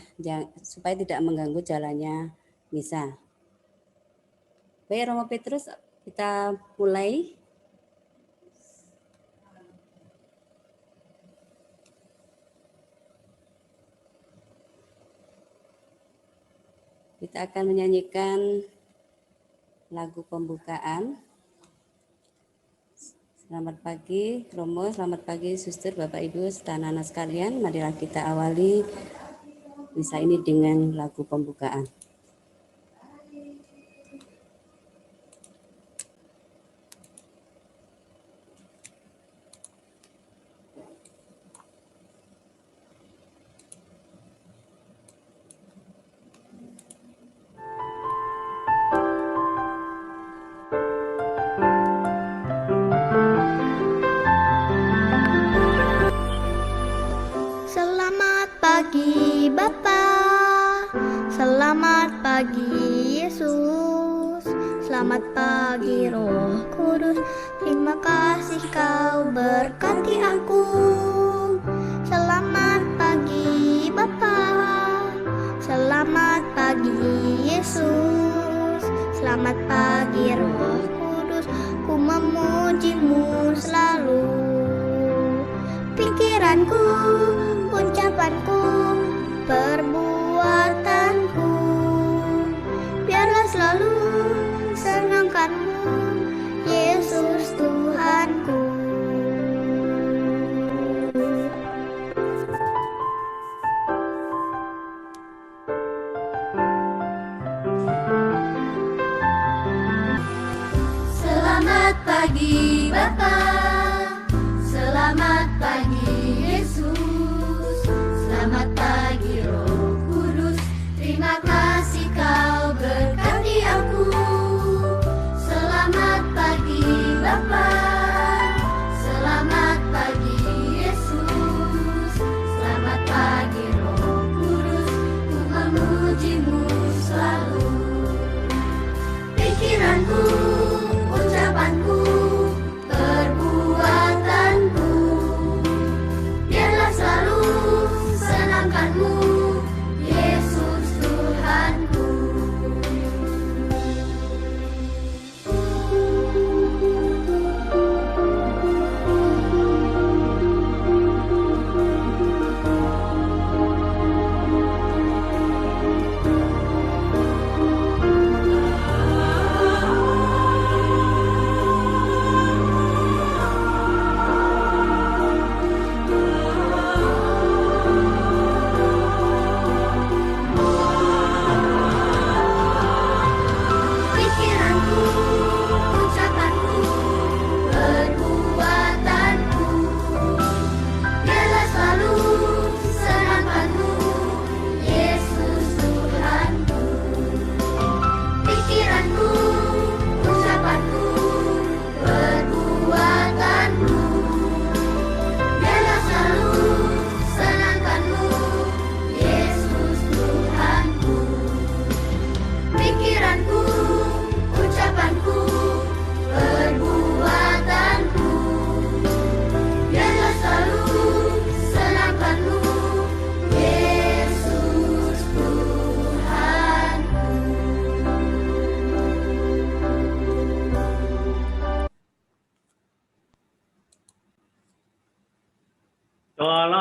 supaya tidak mengganggu jalannya misa. Baik, Romo Petrus, kita mulai. Kita akan menyanyikan lagu pembukaan. Selamat pagi Romo, selamat pagi Suster, Bapak Ibu, serta anak-anak sekalian. Marilah kita awali misa ini dengan lagu pembukaan. pagi Bapa, selamat pagi Yesus, selamat pagi Roh Kudus, terima kasih kau berkati aku. Selamat pagi Bapa, selamat pagi Yesus, selamat pagi Roh Kudus, ku memujimu selalu. Pikiranku, ucapanku, perbuatanku, biarlah selalu senangkanmu, Yesus Tuhanku. Selamat pagi Bapa, selamat pagi Yesus, selamat pagi Roh Kudus, terima kasih kau berkati aku. Selamat pagi Bapa, selamat pagi Yesus, selamat pagi Roh Kudus, ku memujimu selalu. Pikiranku, ucapanku, perbuatanku,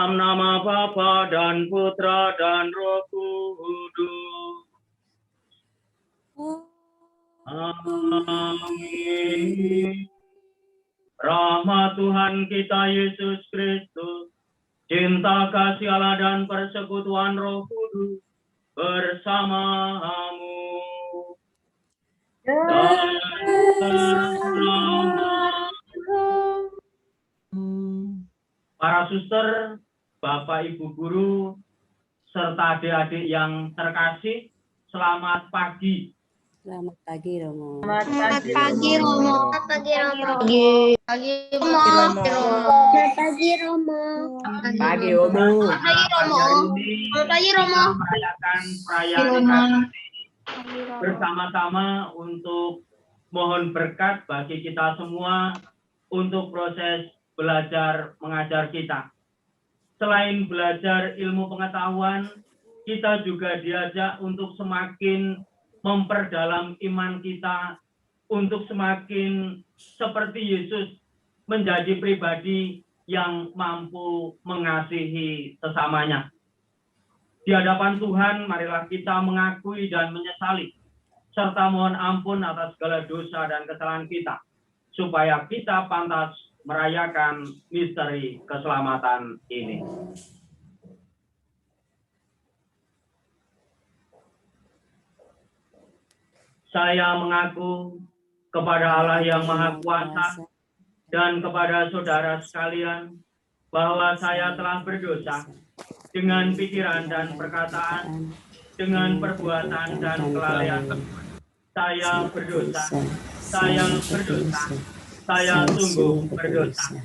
Dalam nama Bapa dan Putra dan Roh Kudus. Amin. Rahmat Tuhan kita Yesus Kristus, cinta kasih Allah dan persekutuan Roh Kudus bersamamu. Para suster, Bapak Ibu guru, serta adik-adik yang terkasih, selamat pagi. Selamat pagi, Romo. Selamat pagi, Romo. Selamat pagi, Romo. Pagi, Romo. Selamat pagi, Romo. Pagi, Romo. Selamat pagi, Romo. Merayakan perayaan Ekaristi bersama-sama untuk mohon berkat bagi kita semua untuk proses belajar mengajar kita. Selain belajar ilmu pengetahuan, kita juga diajak untuk semakin memperdalam iman kita, untuk semakin seperti Yesus menjadi pribadi yang mampu mengasihi sesamanya. Di hadapan Tuhan, marilah kita mengakui dan menyesali, serta mohon ampun atas segala dosa dan kesalahan kita, supaya kita pantas merayakan misteri keselamatan ini. Saya mengaku kepada Allah yang Maha Kuasa dan kepada saudara sekalian bahwa saya telah berdosa dengan pikiran dan perkataan, dengan perbuatan dan kelalaian. Saya berdosa, saya sungguh berdosa.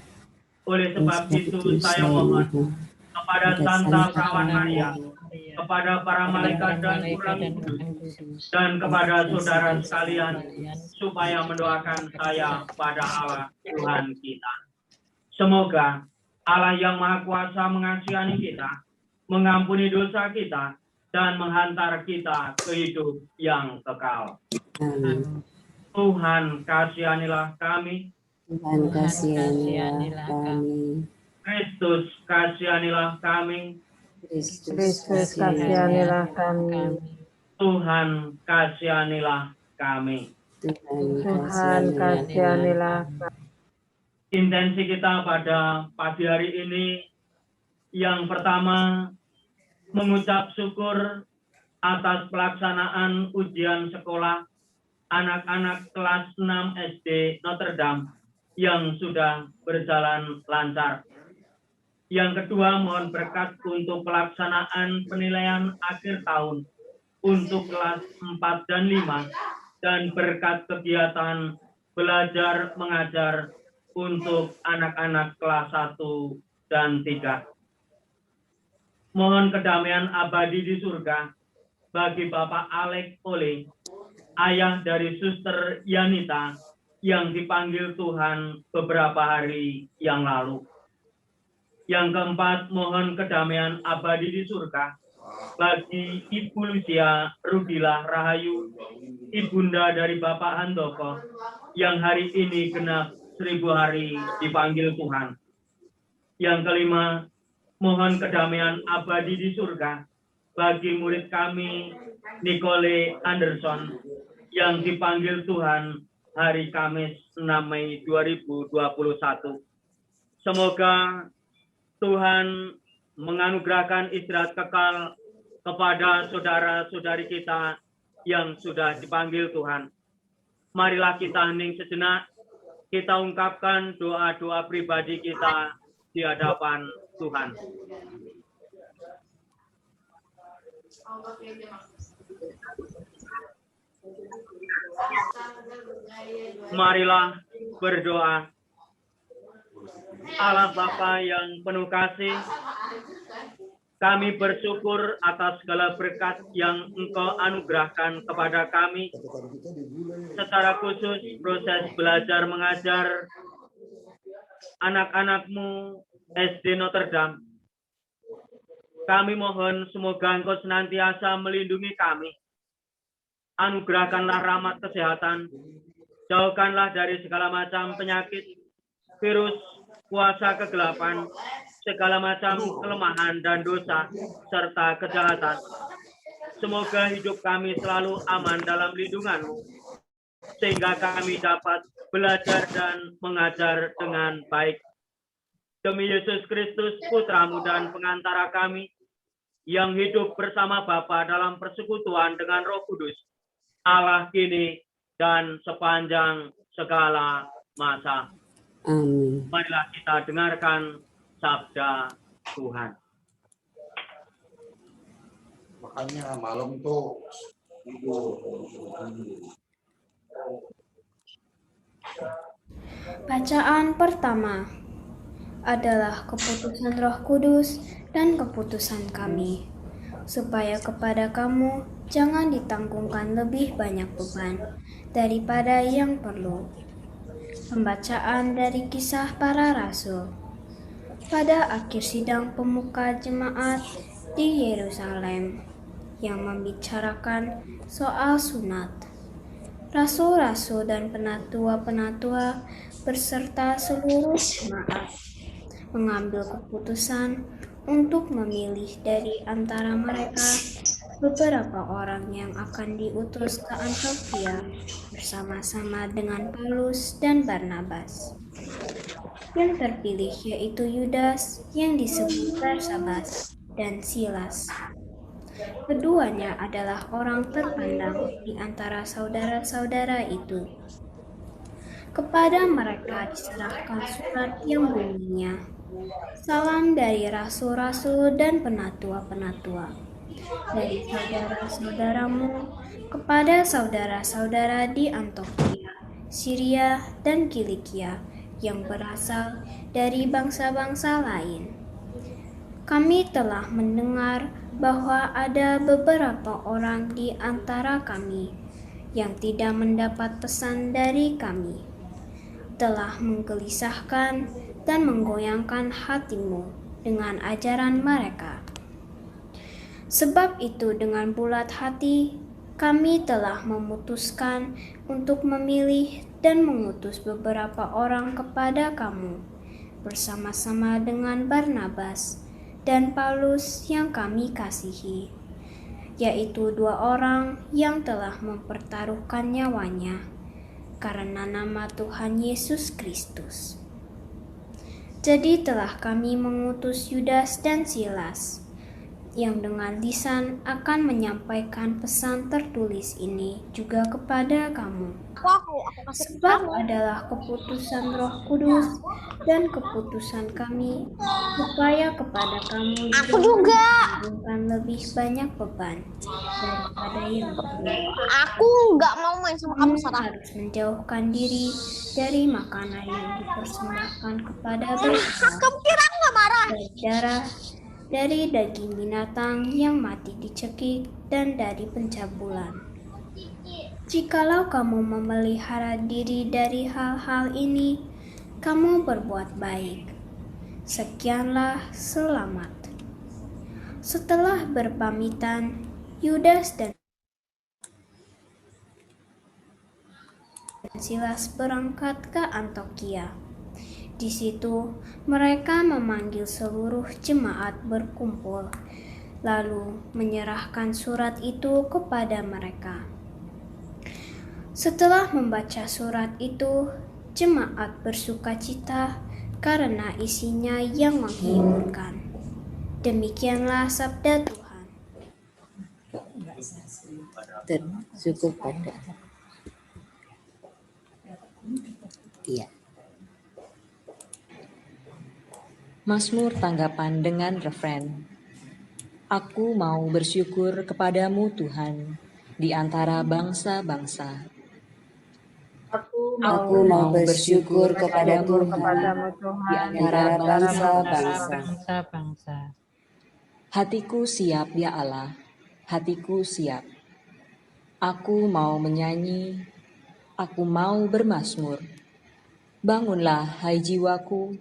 Oleh sebab itu saya mohon kepada Santa Perawan Maria, kepada para malaikat dan Roh Kudus, dan kepada saudara sekalian, supaya mendoakan saya pada Allah Tuhan kita. Semoga Allah yang Maha Kuasa mengasihani kita, mengampuni dosa kita, dan menghantar kita ke hidup yang kekal. Tuhan kasihanilah kami. Tuhan kasihanilah kami. Kristus kasihanilah kami. Kristus kasihanilah kami. Tuhan kasihanilah kami. Tuhan kasihanilah kami. Intensi kita pada pagi hari ini, yang pertama, mengucap syukur atas pelaksanaan ujian sekolah anak-anak kelas 6 SD Notre Dame yang sudah berjalan lancar. Yang kedua, mohon berkat untuk pelaksanaan penilaian akhir tahun untuk kelas 4 dan 5 dan berkat kegiatan belajar mengajar untuk anak-anak kelas 1 dan 3. Mohon kedamaian abadi di surga bagi Bapak Alex Ole, ayah dari Suster Yanita yang dipanggil Tuhan beberapa hari yang lalu. Yang keempat, mohon kedamaian abadi di surga bagi Ibu Lucia Rudila Rahayu, ibunda dari Bapak Handoko, yang hari ini genap 1000 hari dipanggil Tuhan. Yang kelima, mohon kedamaian abadi di surga bagi murid kami Nicole Anderson yang dipanggil Tuhan hari Kamis 6 Mei 2021. Semoga Tuhan menganugerahkan istirahat kekal kepada saudara-saudari kita yang sudah dipanggil Tuhan. Marilah kita hening sejenak, kita ungkapkan doa-doa pribadi kita di hadapan Tuhan. Marilah berdoa. Allah Bapa yang penuh kasih, kami bersyukur atas segala berkat yang Engkau anugerahkan kepada kami, secara khusus proses belajar mengajar anak-anak-Mu SD Notre Dame. Kami mohon semoga Engkau senantiasa melindungi kami. Anugerahkanlah rahmat kesehatan, jauhkanlah dari segala macam penyakit, virus, kuasa kegelapan, segala macam kelemahan dan dosa serta kejahatan. Semoga hidup kami selalu aman dalam lindungan-Mu, sehingga kami dapat belajar dan mengajar dengan baik. Demi Yesus Kristus, Putra-Mu dan pengantara kami, yang hidup bersama Bapa dalam persekutuan dengan Roh Kudus, Allah kini dan sepanjang segala masa. Amin. Marilah kita dengarkan sabda Tuhan. Makanya malam tuh Bacaan pertama adalah keputusan Roh Kudus dan keputusan kami, supaya kepada kamu jangan ditanggungkan lebih banyak beban daripada yang perlu. Pembacaan dari Kisah Para Rasul. Pada akhir sidang pemuka jemaat di Yerusalem yang membicarakan soal sunat, rasul-rasul dan penatua-penatua beserta seluruh jemaat mengambil keputusan untuk memilih dari antara mereka beberapa orang yang akan diutus ke Antiokhia bersama-sama dengan Paulus dan Barnabas. Yang terpilih yaitu Yudas yang disebut Barsabas dan Silas. Keduanya adalah orang terpandang di antara saudara-saudara itu. Kepada mereka diserahkan surat yang bunyinya, "Salam dari rasul-rasul dan penatua-penatua, dari saudara-saudaramu kepada saudara-saudara di Antiokhia, Syria, dan Kilikia yang berasal dari bangsa-bangsa lain. Kami telah mendengar bahwa ada beberapa orang di antara kami yang tidak mendapat pesan dari kami, telah menggelisahkan dan menggoyangkan hatimu dengan ajaran mereka. Sebab itu dengan bulat hati kami telah memutuskan untuk memilih dan mengutus beberapa orang kepada kamu bersama-sama dengan Barnabas dan Paulus yang kami kasihi, yaitu 2 orang yang telah mempertaruhkan nyawanya karena nama Tuhan Yesus Kristus. Jadi telah kami mengutus Yudas dan Silas, yang dengan lisan akan menyampaikan pesan tertulis ini juga kepada kamu. Sebab adalah keputusan Roh Kudus dan keputusan kami, supaya kepada kamu ditanggung lebih banyak beban daripada yang perlu. Aku nggak mau main sama kamu, Sarah. Harus menjauhkan diri dari makanan yang dipersembahkan kepada berhala, Kamu kira aku nggak marah? dari darah, dari daging binatang yang mati dicekik, dan dari pencabulan. Jikalau kamu memelihara diri dari hal-hal ini, kamu berbuat baik. Sekianlah, selamat. Setelah berpamitan, Yudas dan Silas berangkat ke Antiokhia. Di situ mereka memanggil seluruh jemaat berkumpul, lalu menyerahkan surat itu kepada mereka. Setelah membaca surat itu, jemaat bersukacita karena isinya yang menghiburkan. Demikianlah sabda Tuhan. Cukup pada. Iya. Mazmur tanggapan dengan refren. Aku mau bersyukur kepadamu Tuhan di antara bangsa-bangsa. Aku mau bersyukur kepada Tuhan di antara bangsa-bangsa. Hatiku siap ya Allah, hatiku siap. Aku mau menyanyi, aku mau bermazmur. Bangunlah hai jiwaku,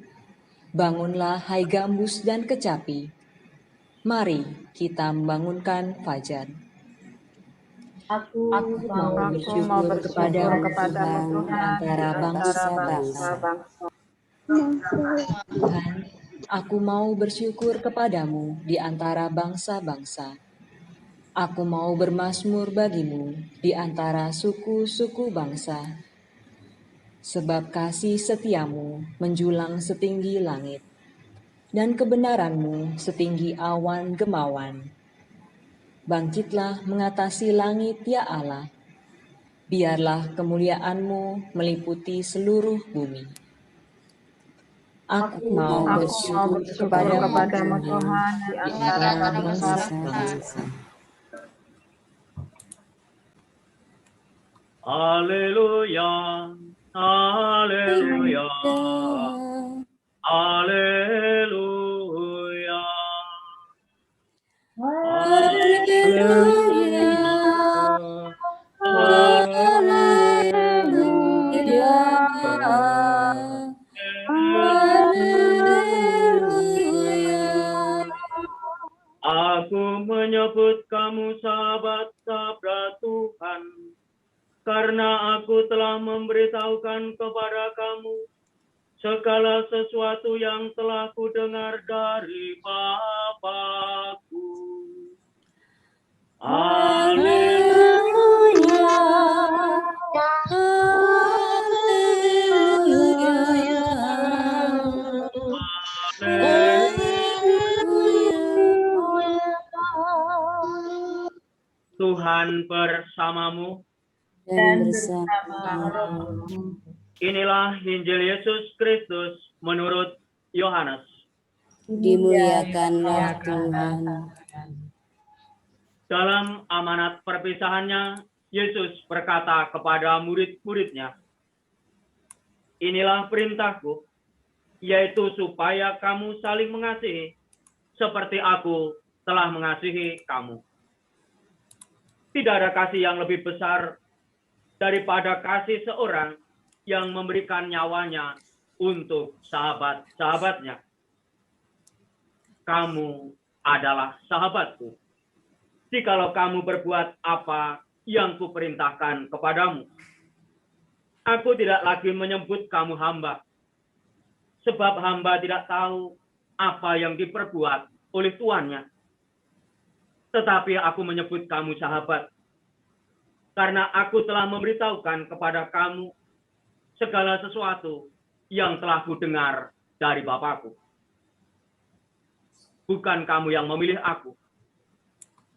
bangunlah hai gambus dan kecapi. Mari kita membangunkan fajar. Aku mau bersyukur kepada Tuhan antara bangsa-bangsa. Tuhan, Aku mau bersyukur kepadamu di antara bangsa-bangsa. Aku mau bermazmur bagimu di antara suku-suku bangsa. Sebab kasih setiamu menjulang setinggi langit, dan kebenaranmu setinggi awan gemawan. Bangkitlah mengatasi langit, ya Allah. Biarlah kemuliaanmu meliputi seluruh bumi. Aku mau bersyukur kepadamu Tuhan di antara bangsa-bangsa. Haleluya, haleluya, haleluya. Aku menyebut kamu sahabat sabda Tuhan, karena aku telah memberitahukan kepada kamu segala sesuatu yang telah kudengar dari Bapa-Ku. Haleluya, Tuhan bersamamu dan bersama rohmu. Inilah Injil Yesus Kristus menurut Yohanes. Dimuliakanlah Tuhan. Dalam amanat perpisahannya, Yesus berkata kepada murid-muridnya, "Inilah perintahku, yaitu supaya kamu saling mengasihi, seperti aku telah mengasihi kamu. Tidak ada kasih yang lebih besar daripada kasih seorang yang memberikan nyawanya untuk sahabat-sahabatnya. Kamu adalah sahabatku, jikalau kamu berbuat apa yang kuperintahkan kepadamu. Aku tidak lagi menyebut kamu hamba, sebab hamba tidak tahu apa yang diperbuat oleh tuannya. Tetapi aku menyebut kamu sahabat, karena aku telah memberitahukan kepada kamu segala sesuatu yang telah kudengar dari Bapa-Ku. Bukan kamu yang memilih aku,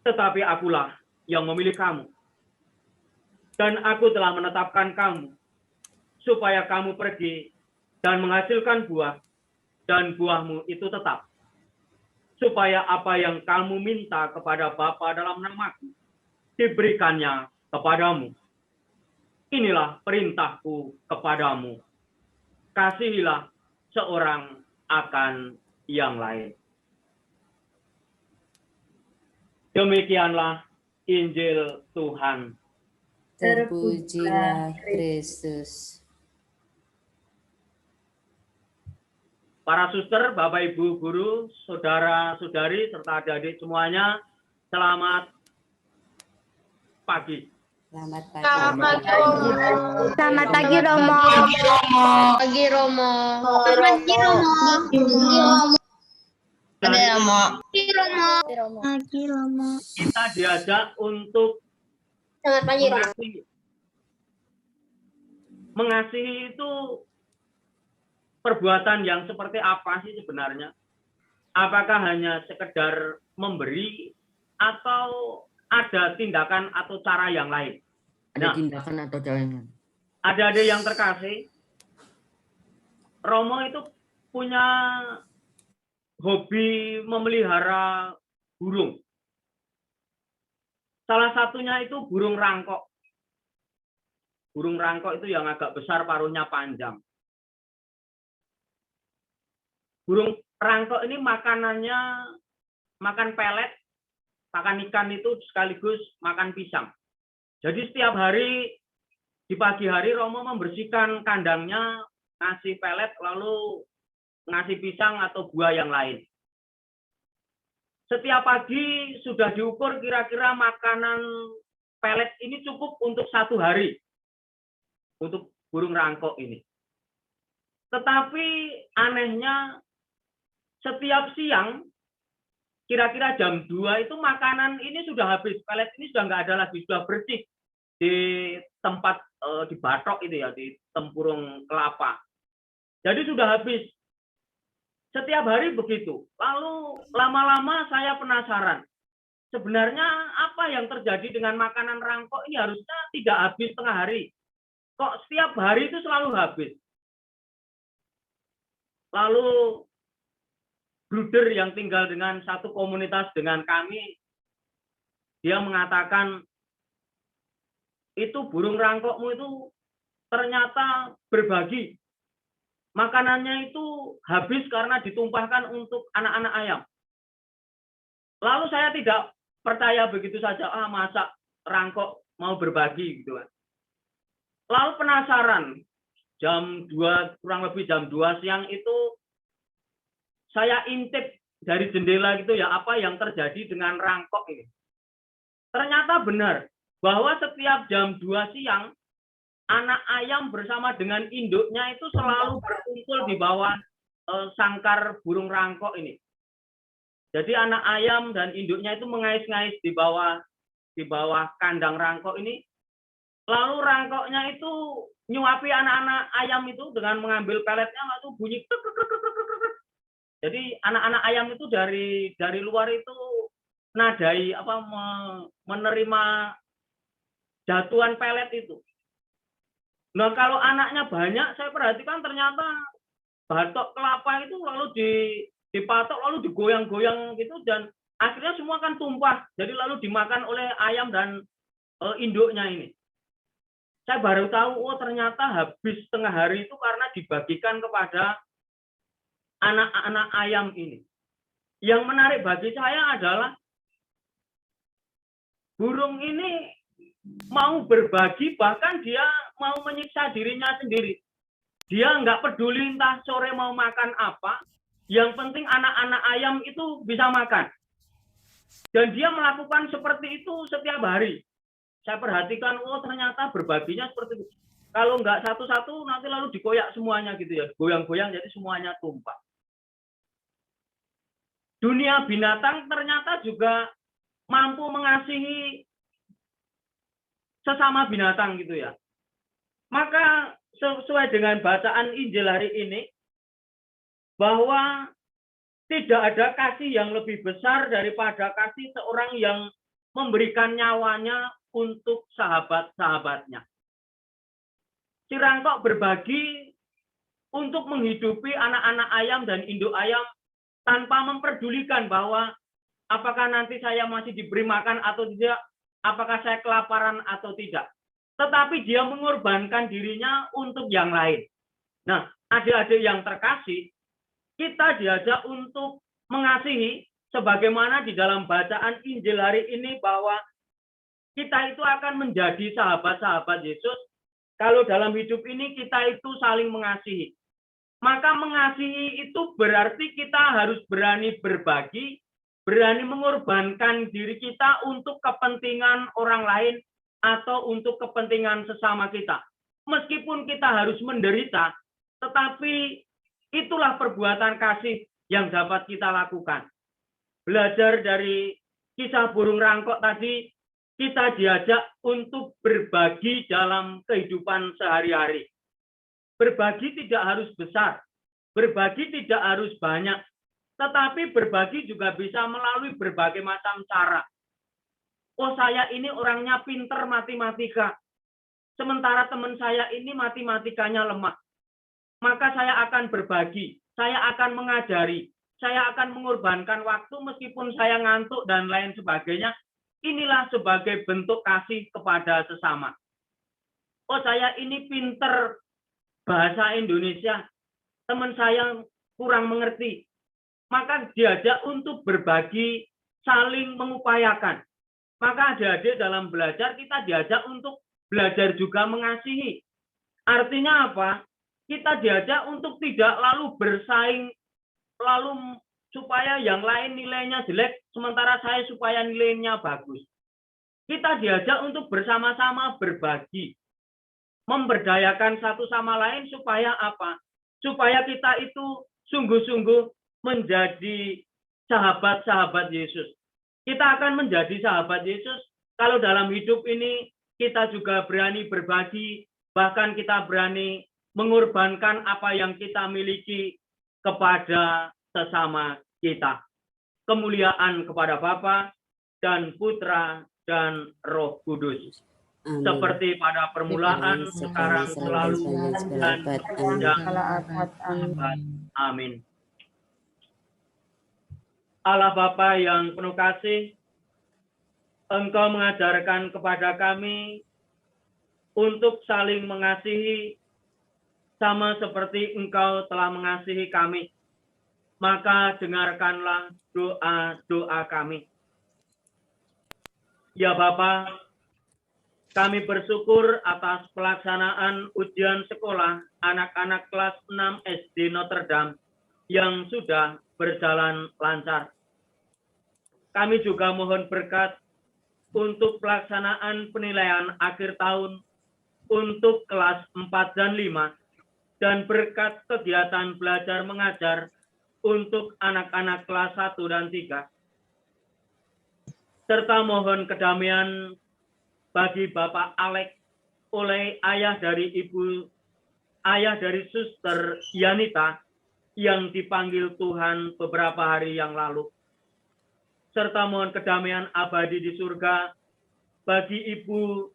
tetapi akulah yang memilih kamu. Dan aku telah menetapkan kamu, supaya kamu pergi dan menghasilkan buah, dan buahmu itu tetap. Supaya apa yang kamu minta kepada Bapa dalam nama-Ku, diberikannya kepadamu. Inilah perintahku kepadamu. Kasihilah seorang akan yang lain." Demikianlah Injil Tuhan. Terpujilah Kristus. Para suster, Bapak, Ibu, guru, saudara-saudari, serta adik-adik semuanya, selamat pagi. Selamat pagi. Selamat pagi, Romo. Pagi, Romo. Pagi, Romo. Pagi, Romo. Kita diajak untuk mengasihi itu perbuatan yang seperti apa sih sebenarnya? Apakah hanya sekedar memberi atau ada tindakan atau cara yang lain? Ada tindakan atau cara yang lain? Ada yang terkasih, Romo itu punya hobi memelihara burung. Salah satunya itu burung rangkok. Burung rangkok itu yang agak besar, paruhnya panjang. Burung rangkok ini makanannya makan pelet, makan ikan itu sekaligus makan pisang. Jadi setiap hari di pagi hari Romo membersihkan kandangnya, ngasih pelet lalu ngasih pisang atau buah yang lain. Setiap pagi sudah diukur kira-kira makanan pelet ini cukup untuk 1 hari untuk burung rangkok ini. Tetapi anehnya setiap siang kira-kira jam 2 itu makanan ini sudah habis, pelet ini sudah nggak ada lagi, sudah bersih di tempat di batok itu ya, di tempurung kelapa. Jadi sudah habis. Setiap hari begitu. Lalu lama-lama saya penasaran. Sebenarnya apa yang terjadi dengan makanan rangkok ini harusnya tidak habis tengah hari. Kok setiap hari itu selalu habis? Lalu bruder yang tinggal dengan satu komunitas dengan kami, dia mengatakan, itu burung rangkokmu itu ternyata berbagi. Makanannya itu habis karena ditumpahkan untuk anak-anak ayam. Lalu saya tidak percaya begitu saja, masa rangkok mau berbagi gitu kan. Lalu penasaran, jam 2, kurang lebih jam 2 siang itu saya intip dari jendela gitu ya, apa yang terjadi dengan rangkok ini. Ternyata benar bahwa setiap jam 2 siang anak ayam bersama dengan induknya itu selalu berkumpul di bawah sangkar burung rangkok ini. Jadi anak ayam dan induknya itu mengais-ngais di bawah kandang rangkok ini. Lalu rangkoknya itu nyuapi anak-anak ayam itu dengan mengambil peletnya, lalu bunyi tuk, tuk, tuk, tuk, tuk, tuk. Jadi anak-anak ayam itu dari luar itu nadai menerima jatuhan pelet itu. Nah, kalau anaknya banyak, saya perhatikan ternyata batok kelapa itu lalu dipatok lalu digoyang-goyang gitu, dan akhirnya semua kan tumpah. Jadi lalu dimakan oleh ayam dan induknya ini. Saya baru tahu, ternyata habis tengah hari itu karena dibagikan kepada anak-anak ayam ini. Yang menarik bagi saya adalah burung ini mau berbagi, bahkan dia mau menyiksa dirinya sendiri. Dia nggak peduli entah sore mau makan apa, yang penting anak-anak ayam itu bisa makan. Dan dia melakukan seperti itu setiap hari. Saya perhatikan, ternyata berbaginya seperti itu. Kalau nggak satu-satu, nanti lalu dikoyak semuanya gitu ya, goyang-goyang, jadi semuanya tumpah. Dunia binatang ternyata juga mampu mengasihi sesama binatang gitu ya. Maka sesuai dengan bacaan Injil hari ini, bahwa tidak ada kasih yang lebih besar daripada kasih seorang yang memberikan nyawanya untuk sahabat-sahabatnya. Si rangkok berbagi untuk menghidupi anak-anak ayam dan induk ayam tanpa memperdulikan bahwa apakah nanti saya masih diberi makan atau tidak, apakah saya kelaparan atau tidak. Tetapi dia mengorbankan dirinya untuk yang lain. Nah, adik-adik yang terkasih, kita diajak untuk mengasihi sebagaimana di dalam bacaan Injil hari ini, bahwa kita itu akan menjadi sahabat-sahabat Yesus kalau dalam hidup ini kita itu saling mengasihi. Maka mengasihi itu berarti kita harus berani berbagi, berani mengorbankan diri kita untuk kepentingan orang lain atau untuk kepentingan sesama kita. Meskipun kita harus menderita, tetapi itulah perbuatan kasih yang dapat kita lakukan. Belajar dari kisah burung rangkok tadi, kita diajak untuk berbagi dalam kehidupan sehari-hari. Berbagi tidak harus besar, berbagi tidak harus banyak, tetapi berbagi juga bisa melalui berbagai macam cara. Saya ini orangnya pinter matematika, sementara teman saya ini matematikanya lemah. Maka saya akan berbagi, saya akan mengajari, saya akan mengorbankan waktu meskipun saya ngantuk dan lain sebagainya. Inilah sebagai bentuk kasih kepada sesama. Saya ini pinter bahasa Indonesia, teman saya kurang mengerti. Maka diajak untuk berbagi, saling mengupayakan. Maka adik-adik dalam belajar kita diajak untuk belajar juga mengasihi. Artinya apa? Kita diajak untuk tidak lalu bersaing, lalu supaya yang lain nilainya jelek, sementara saya supaya nilainya bagus. Kita diajak untuk bersama-sama berbagi. Memberdayakan satu sama lain supaya apa? Supaya kita itu sungguh-sungguh menjadi sahabat-sahabat Yesus. Kita akan menjadi sahabat Yesus kalau dalam hidup ini kita juga berani berbagi, bahkan kita berani mengorbankan apa yang kita miliki kepada sesama kita. Kemuliaan kepada Bapa dan Putra dan Roh Kudus. Amin. Seperti pada permulaan, sekarang, selalu, dan abad. Amin. Allah Bapa yang penuh kasih, Engkau mengajarkan kepada kami untuk saling mengasihi sama seperti Engkau telah mengasihi kami. Maka dengarkanlah doa-doa kami. Ya Bapa, kami bersyukur atas pelaksanaan ujian sekolah anak-anak kelas 6 SD Notre Dame yang sudah berjalan lancar. Kami juga mohon berkat untuk pelaksanaan penilaian akhir tahun untuk kelas 4 dan 5 dan berkat kegiatan belajar mengajar untuk anak-anak kelas 1 dan 3. Serta mohon kedamaian bagi Bapak Alex oleh ayah dari Suster Yanita yang dipanggil Tuhan beberapa hari yang lalu. Serta mohon kedamaian abadi di surga bagi Ibu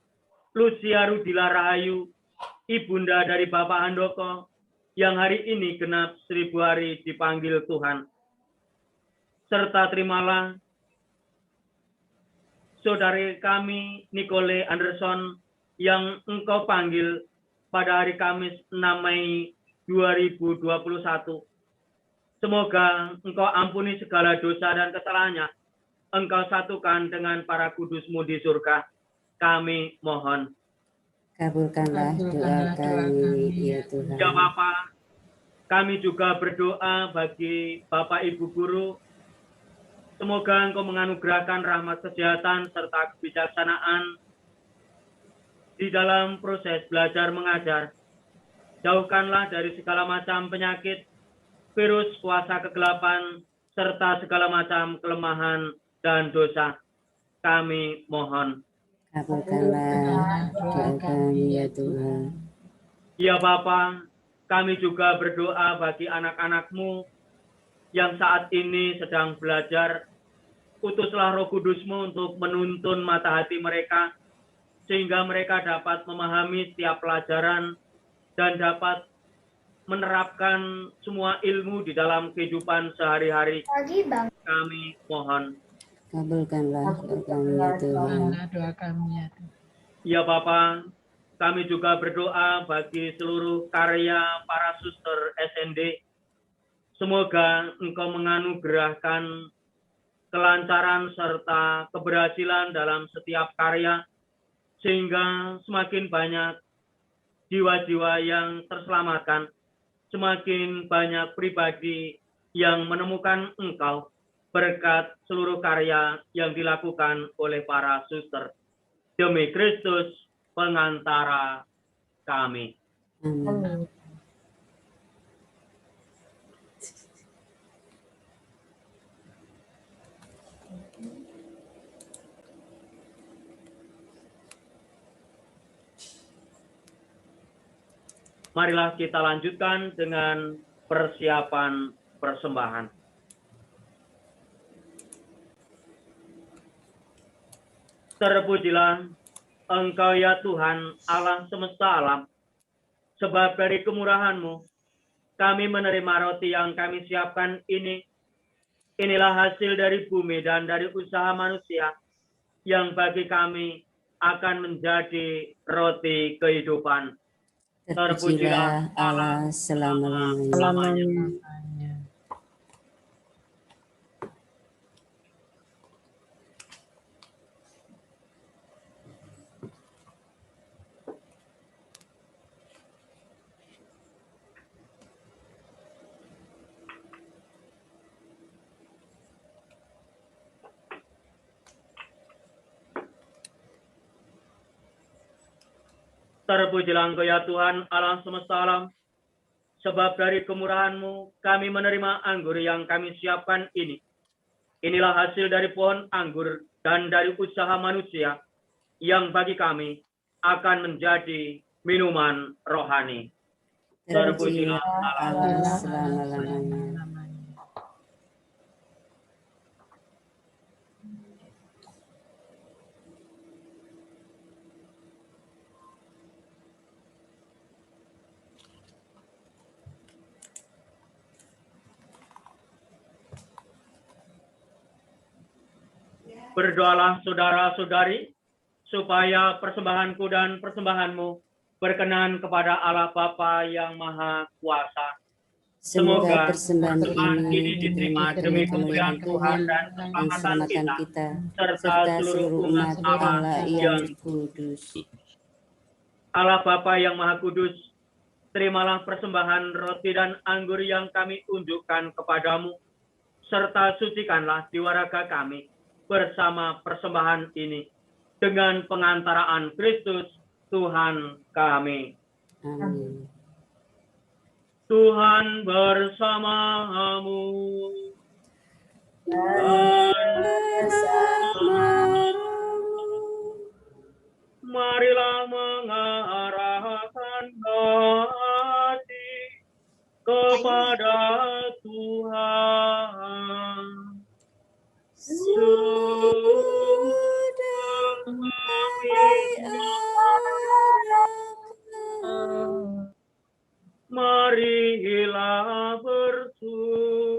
Lucia Rudila Rahayu, ibunda dari Bapak Handoko, yang hari ini genap 1000 hari dipanggil Tuhan. Serta terimalah saudari kami Nicole Anderson yang Engkau panggil pada hari Kamis 6 Mei 2021. Semoga Engkau ampuni segala dosa dan kesalahannya. Engkau satukan dengan para kudus-Mu di surga. Kami mohon. Kabulkanlah doa kami, ya Tuhan. Ya Bapa, kami juga berdoa bagi Bapak Ibu Guru. Semoga Engkau menganugerahkan rahmat kesehatan serta kebijaksanaan di dalam proses belajar mengajar. Jauhkanlah dari segala macam penyakit, virus, kuasa kegelapan, serta segala macam kelemahan dan dosa. Kami mohon. Kabulkanlah doa kami, ya Tuhan. Ya Bapa, kami juga berdoa bagi anak-anak-Mu yang saat ini sedang belajar. Utuslah Roh Kudus-Mu untuk menuntun mata hati mereka, sehingga mereka dapat memahami setiap pelajaran dan dapat menerapkan semua ilmu di dalam kehidupan sehari-hari. Kami mohon. Kabulkanlah doa kami, ya Tuhan. Ya Bapa, kami juga berdoa bagi seluruh karya para suster SND. Semoga Engkau menganugerahkan kelancaran serta keberhasilan dalam setiap karya, sehingga semakin banyak jiwa-jiwa yang terselamatkan, semakin banyak pribadi yang menemukan Engkau berkat seluruh karya yang dilakukan oleh para suster. Demi Kristus, pengantara kami. Amin. Marilah kita lanjutkan dengan persiapan persembahan. Terpujilah Engkau ya Tuhan Allah semesta alam, sebab dari kemurahan-Mu kami menerima roti yang kami siapkan ini. Inilah hasil dari bumi dan dari usaha manusia yang bagi kami akan menjadi roti kehidupan. Terpujilah Allah selama-lamanya. Terpujilah Engkau ya Tuhan Allah semesta alam, sebab dari kemurahan-Mu kami menerima anggur yang kami siapkan ini. Inilah hasil dari pohon anggur dan dari usaha manusia yang bagi kami akan menjadi minuman rohani. Terpujilah Allah selama-lamanya. Berdoalah saudara-saudari, supaya persembahanku dan persembahanmu berkenan kepada Allah Bapa yang Maha Kuasa. Semoga persembahan ini diterima demi kemuliaan Tuhan dan keselamatan kita, serta seluruh umat Allah yang kudus. Allah Bapa yang Maha Kudus, terimalah persembahan roti dan anggur yang kami unjukkan kepadamu, serta sucikanlah jiwaraga kami bersama persembahan ini dengan pengantaraan Kristus Tuhan kami. Amin. Tuhan bersamamu dan marilah mengarahkan hati kepada Tuhan. Marilah bersyukur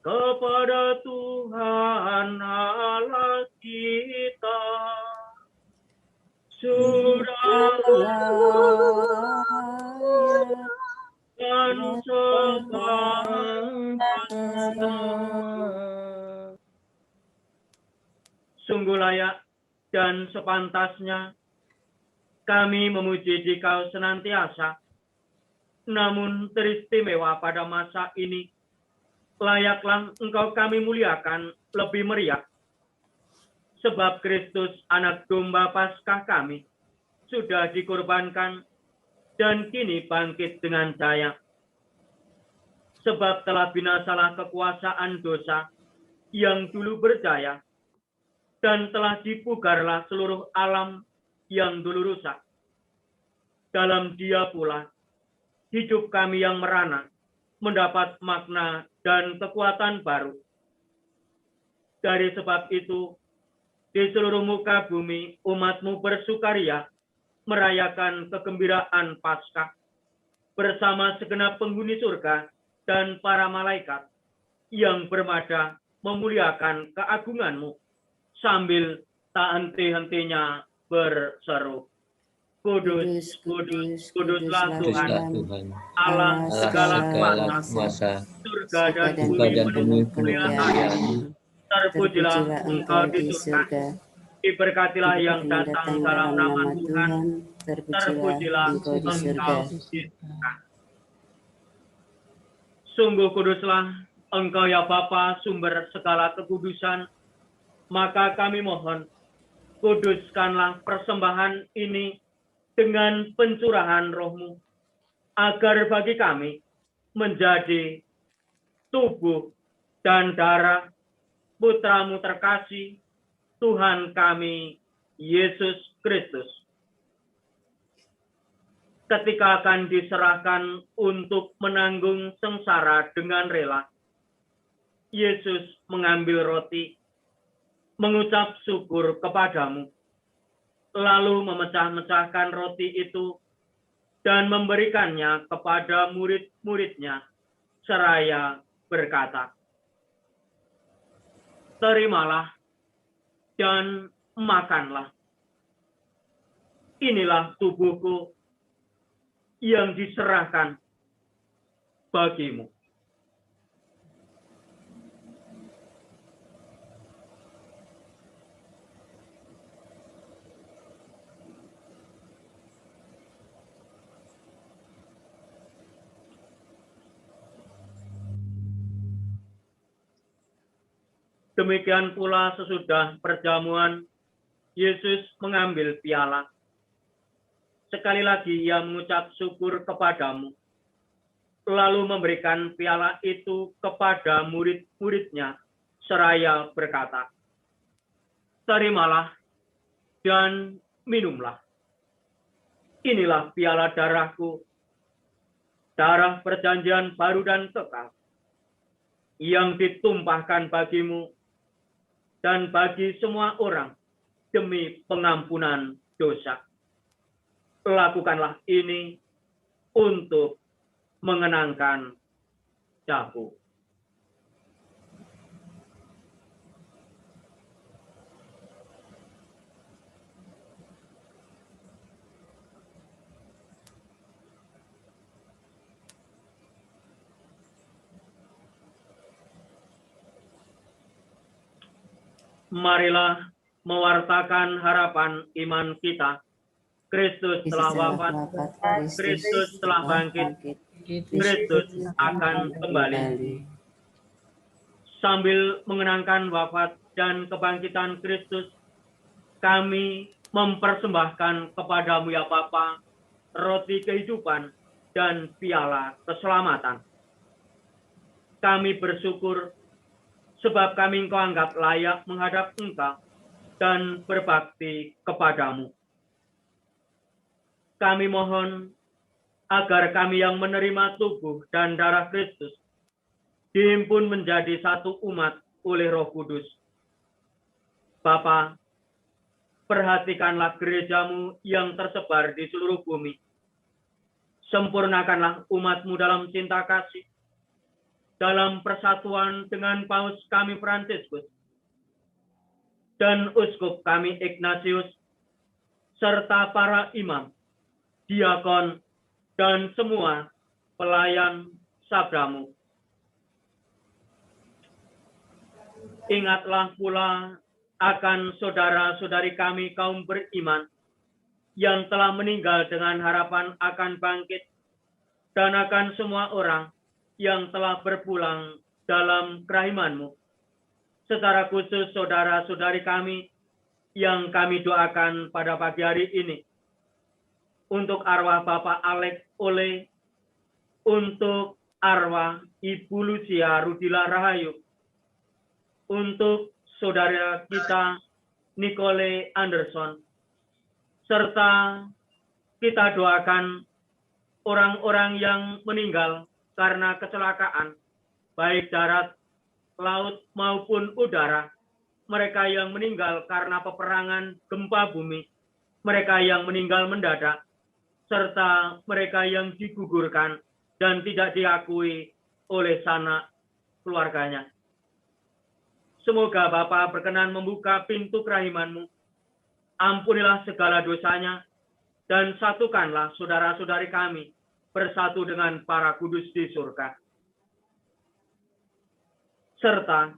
kepada Tuhan Allah kita. Sudah dan sungguh layak dan sepantasnya kami memuji Dikau senantiasa, namun teristimewa pada masa ini, layaklah Engkau kami muliakan lebih meriah, sebab Kristus anak domba Paskah kami sudah dikorbankan dan kini bangkit dengan daya. Sebab telah binasalah kekuasaan dosa yang dulu berjaya, dan telah dipugarlah seluruh alam yang dulu rusak. Dalam Dia pula, hidup kami yang merana mendapat makna dan kekuatan baru. Dari sebab itu, di seluruh muka bumi, umat-Mu bersukaria merayakan kegembiraan Paskah bersama segenap penghuni surga dan para malaikat yang bermada memuliakan keagungan-Mu sambil tak henti-hentinya berseru, Kudus, kudus, kuduslah Tuhan, Allah segala kuasa, surga dan bumi penuh kemuliaan. Terpujilah Engkau di surga, diberkatilah yang datang dalam nama Tuhan, terpujilah Engkau di surga. Sungguh kuduslah Engkau ya Bapa, sumber segala kekudusan, maka kami mohon, kuduskanlah persembahan ini dengan pencurahan Roh-Mu, agar bagi kami menjadi tubuh dan darah Putra-Mu terkasih, Tuhan kami, Yesus Kristus. Ketika akan diserahkan untuk menanggung sengsara dengan rela, Yesus mengambil roti, mengucap syukur kepadamu, lalu memecah-mecahkan roti itu dan memberikannya kepada murid-muridnya, seraya berkata, terimalah dan makanlah. Inilah tubuhku yang diserahkan bagimu. Demikian pula sesudah perjamuan, Yesus mengambil piala. Sekali lagi ia mengucap syukur kepadamu, lalu memberikan piala itu kepada murid-muridnya, seraya berkata, "Terimalah dan minumlah. Inilah piala darahku, darah perjanjian baru dan kekal, yang ditumpahkan bagimu dan bagi semua orang demi pengampunan dosa. Lakukanlah ini untuk mengenangkan aku." Marilah mewartakan harapan iman kita. Kristus telah wafat, Kristus telah bangkit, Kristus akan kembali. Sambil mengenangkan wafat dan kebangkitan Kristus, kami mempersembahkan kepadamu ya Bapa, roti kehidupan dan piala keselamatan. Kami bersyukur sebab kami Engkau anggap layak menghadap Engkau dan berbakti kepadamu. Kami mohon agar kami yang menerima tubuh dan darah Kristus dihimpun menjadi satu umat oleh Roh Kudus. Bapa, perhatikanlah gerejamu yang tersebar di seluruh bumi. Sempurnakanlah umatmu dalam cinta kasih, dalam persatuan dengan Paus kami Fransiskus dan Uskup kami Ignatius, serta para imam, diakon, dan semua pelayan sabdamu. Ingatlah pula akan saudara-saudari kami kaum beriman yang telah meninggal dengan harapan akan bangkit, dan akan semua orang yang telah berpulang dalam kerahimanmu. Secara khusus saudara-saudari kami yang kami doakan pada pagi hari ini. Untuk arwah Bapak Alex Ole, untuk arwah Ibu Lucia Rudila Rahayu, untuk saudara kita Nicole Anderson, serta kita doakan orang-orang yang meninggal karena kecelakaan, baik darat, laut, maupun udara, mereka yang meninggal karena peperangan, gempa bumi, mereka yang meninggal mendadak, serta mereka yang digugurkan dan tidak diakui oleh sanak keluarganya. Semoga Bapa berkenan membuka pintu kerahiman-Mu, ampunilah segala dosanya, dan satukanlah saudara-saudari kami bersatu dengan para kudus di surga. Serta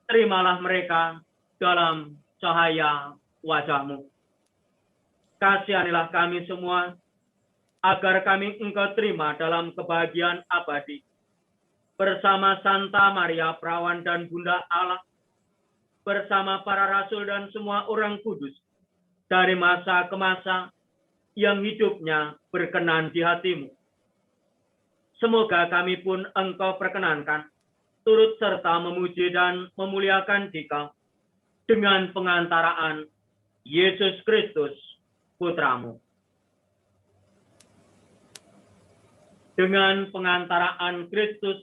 terimalah mereka dalam cahaya wajah-Mu. Kasihanilah kami semua, agar kami Engkau terima dalam kebahagiaan abadi, bersama Santa Maria Perawan dan Bunda Allah, bersama para rasul dan semua orang kudus, dari masa ke masa, yang hidupnya berkenan di hati-Mu. Semoga kami pun Engkau perkenankan, turut serta memuji dan memuliakan Dikau, dengan pengantaraan Yesus Kristus, Putra-Mu. Dengan pengantaraan Kristus,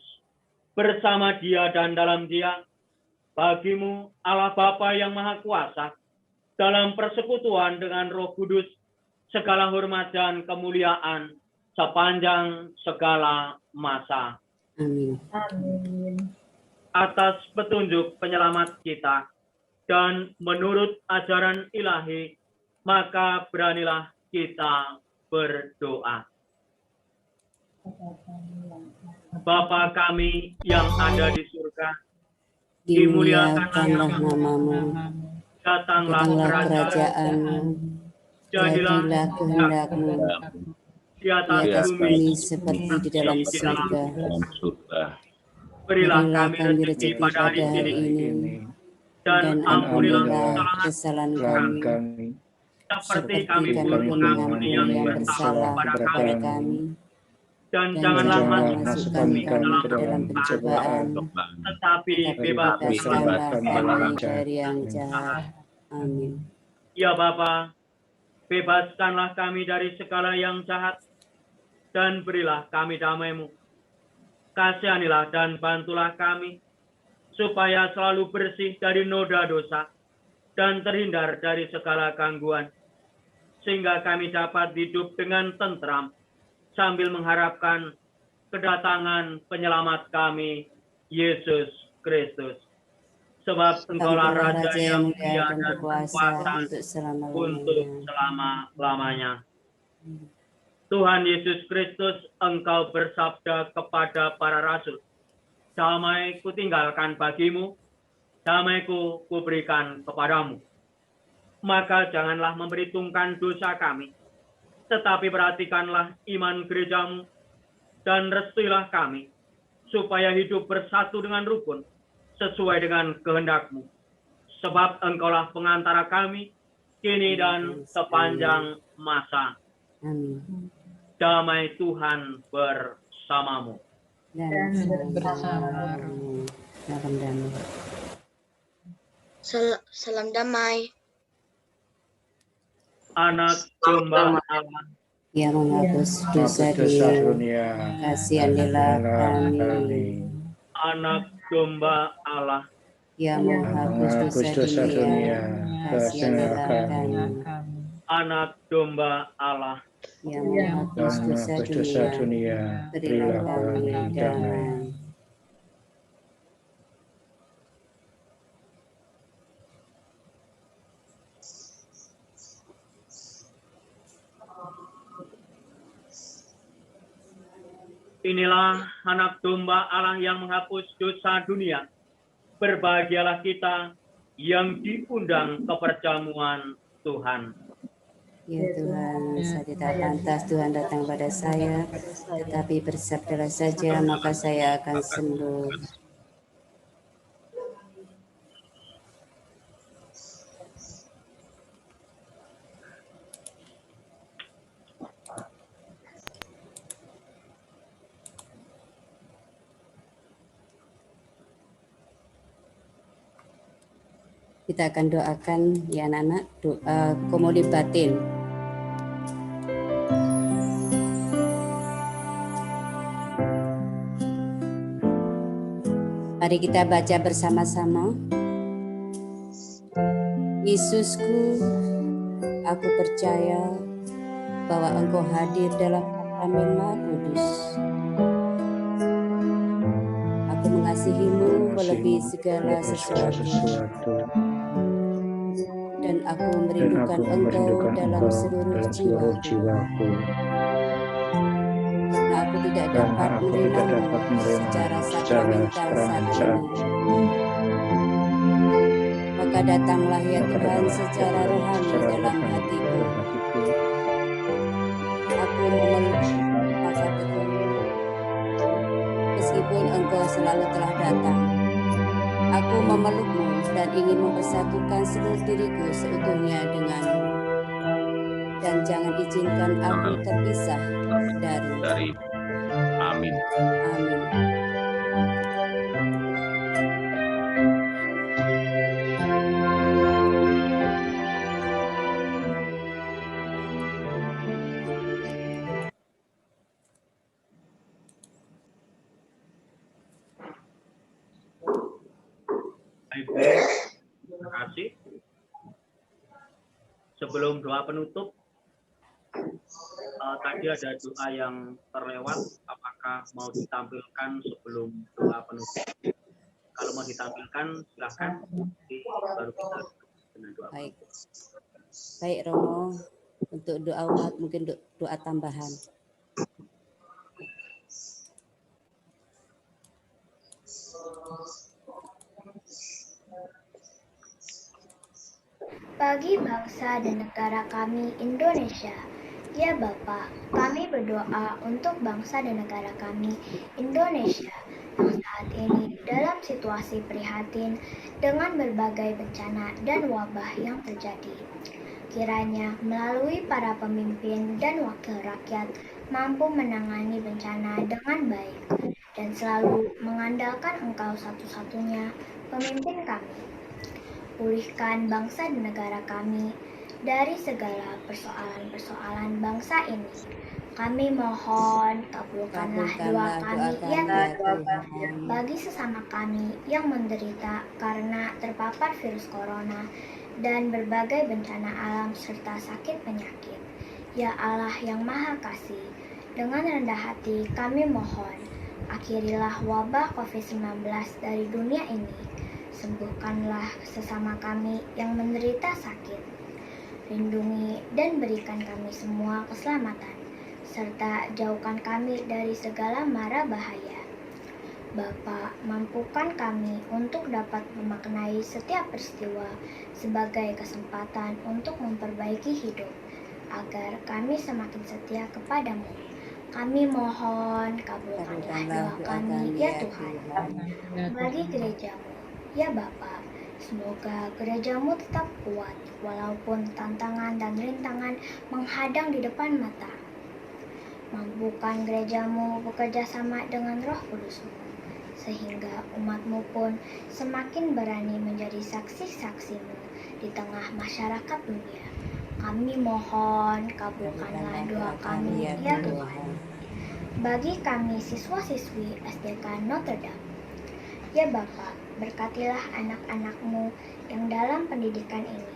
bersama Dia dan dalam Dia, bagi-Mu Allah Bapa yang Maha Kuasa, dalam persekutuan dengan Roh Kudus, segala hormat dan kemuliaan sepanjang segala masa. Amin. Amin. Atas petunjuk penyelamat kita dan menurut ajaran ilahi, maka beranilah kita berdoa. Bapa kami yang ada di surga, dimuliakanlah namamu, datanglah kerajaan-Mu, jadilah kehendak-Mu di atas bumi seperti di dalam surga. Berilah kami rezeki pada hari ini, dan ampunilah kesalahan kami, seperti kami pun mengampuni yang bersalah kepada kami. Dan janganlah masukkan kami ke dalam pencobaan, tetapi bebaskanlah kami dari yang jahat. Amin. Ya Bapa, bebaskanlah kami dari segala yang jahat, dan berilah kami damai-Mu. Kasihanilah dan bantulah kami, supaya selalu bersih dari noda dosa, dan terhindar dari segala gangguan, sehingga kami dapat hidup dengan tentram, sambil mengharapkan kedatangan penyelamat kami, Yesus Kristus. Sebab Engkaulah Raja yang mulia dan berkuasa untuk selama-lamanya. Tuhan Yesus Kristus, Engkau bersabda kepada para rasul, damai kutinggalkan bagimu, damaiku kuberikan kepadamu. Maka janganlah memperhitungkan dosa kami, tetapi perhatikanlah iman gerejamu, dan restuilah kami, supaya hidup bersatu dengan rukun, sesuai dengan kehendak-Mu. Sebab Engkaulah pengantara kami, kini dan sepanjang masa. Amin. Damai Tuhan bersamamu. Dan bersamamu. Salam damai. Salam damai. Anak domba Allah yang menghapus dosa dunia, kasihanilah kami. Anak domba Allah yang menghapus dosa dunia, kasihanilah kami. Anak domba Allah yang menghapus dosa dunia, berilah kami damai. Inilah anak domba Allah yang menghapus dosa dunia. Berbahagialah kita yang diundang ke perjamuan Tuhan. Ya Tuhan, saya tidak pantas Tuhan datang pada saya, tetapi bersabdalah saja maka saya akan sembuh. Kita akan doakan ya anak-anak, doa komuli batin. Mari kita baca bersama-sama. Yesusku, aku percaya bahwa Engkau hadir dalam Sakramenlah Kudus. Aku mengasihimu melebihi segala sesuatu. Dan aku merindukan Engkau dalam seluruh jiwaku. Karena aku tidak dapat menerimamu secara sakramental saat ini. Maka datanglah ya Tuhan secara rohani dalam hatiku. Aku memelukmu meskipun Engkau selalu telah datang. Aku memelukmu dan ingin mempersatukan seluruh diriku seutuhnya denganmu. Dan jangan izinkan aku terpisah dari. Amin. Amin. Terima kasih. Sebelum doa penutup, tadi ada doa yang terlewat. Apakah mau ditampilkan sebelum doa penutup? Kalau mau ditampilkan, silakan. Baru kita dengan doa. Baik Romo, untuk doa umat mungkin doa tambahan. Bagi bangsa dan negara kami Indonesia, ya Bapa, kami berdoa untuk bangsa dan negara kami Indonesia yang saat ini dalam situasi prihatin dengan berbagai bencana dan wabah yang terjadi. Kiranya melalui para pemimpin dan wakil rakyat mampu menangani bencana dengan baik dan selalu mengandalkan Engkau satu-satunya pemimpin kami. Pulihkan bangsa dan negara kami dari segala persoalan-persoalan bangsa ini. Kami mohon kabulkanlah doa kami ya Tuhan, bagi sesama kami yang menderita karena terpapar virus corona dan berbagai bencana alam serta sakit penyakit. Ya Allah yang Maha Kasih, dengan rendah hati kami mohon, akhirilah wabah COVID-19 dari dunia ini. Sembuhkanlah sesama kami yang menderita sakit. Lindungi dan berikan kami semua keselamatan, serta jauhkan kami dari segala mara bahaya. Bapa, mampukan kami untuk dapat memaknai setiap peristiwa sebagai kesempatan untuk memperbaiki hidup, agar kami semakin setia kepadamu. Kami mohon kabulkanlah doa kami ya Tuhan. Bagi gerejamu, ya Bapa, semoga gerejamu tetap kuat walaupun tantangan dan rintangan menghadang di depan mata. Mampukan gerejamu bekerja sama dengan Roh Kudus-Mu, sehingga umatmu pun semakin berani menjadi saksi-saksimu di tengah masyarakat dunia. Kami mohon kabulkanlah doa kami ya Tuhan. Bagi kami siswa-siswi SDK Notre Dame, ya Bapa, berkatilah anak-anakmu yang dalam pendidikan ini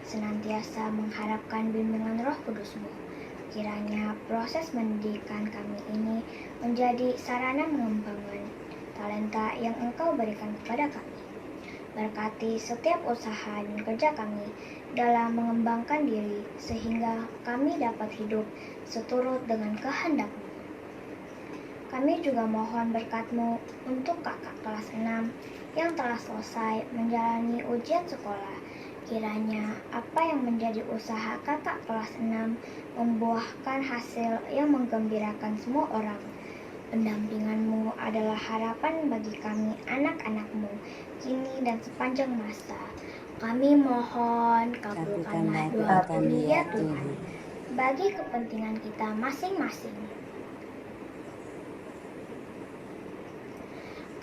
senantiasa mengharapkan bimbingan Roh Kudus-Mu. Kiranya proses pendidikan kami ini menjadi sarana mengembangkan talenta yang Engkau berikan kepada kami. Berkati setiap usaha dan kerja kami dalam mengembangkan diri, sehingga kami dapat hidup seturut dengan kehendak-Mu. Kami juga mohon berkat-Mu untuk kakak kelas 6 yang telah selesai menjalani ujian sekolah. Kiranya apa yang menjadi usaha kakak kelas 6 membuahkan hasil yang menggembirakan semua orang. Pendampingan-Mu adalah harapan bagi kami anak-anak-Mu kini dan sepanjang masa. Kami mohon kabulkanlah doa kami ya Tuhan, bagi kepentingan kita masing-masing.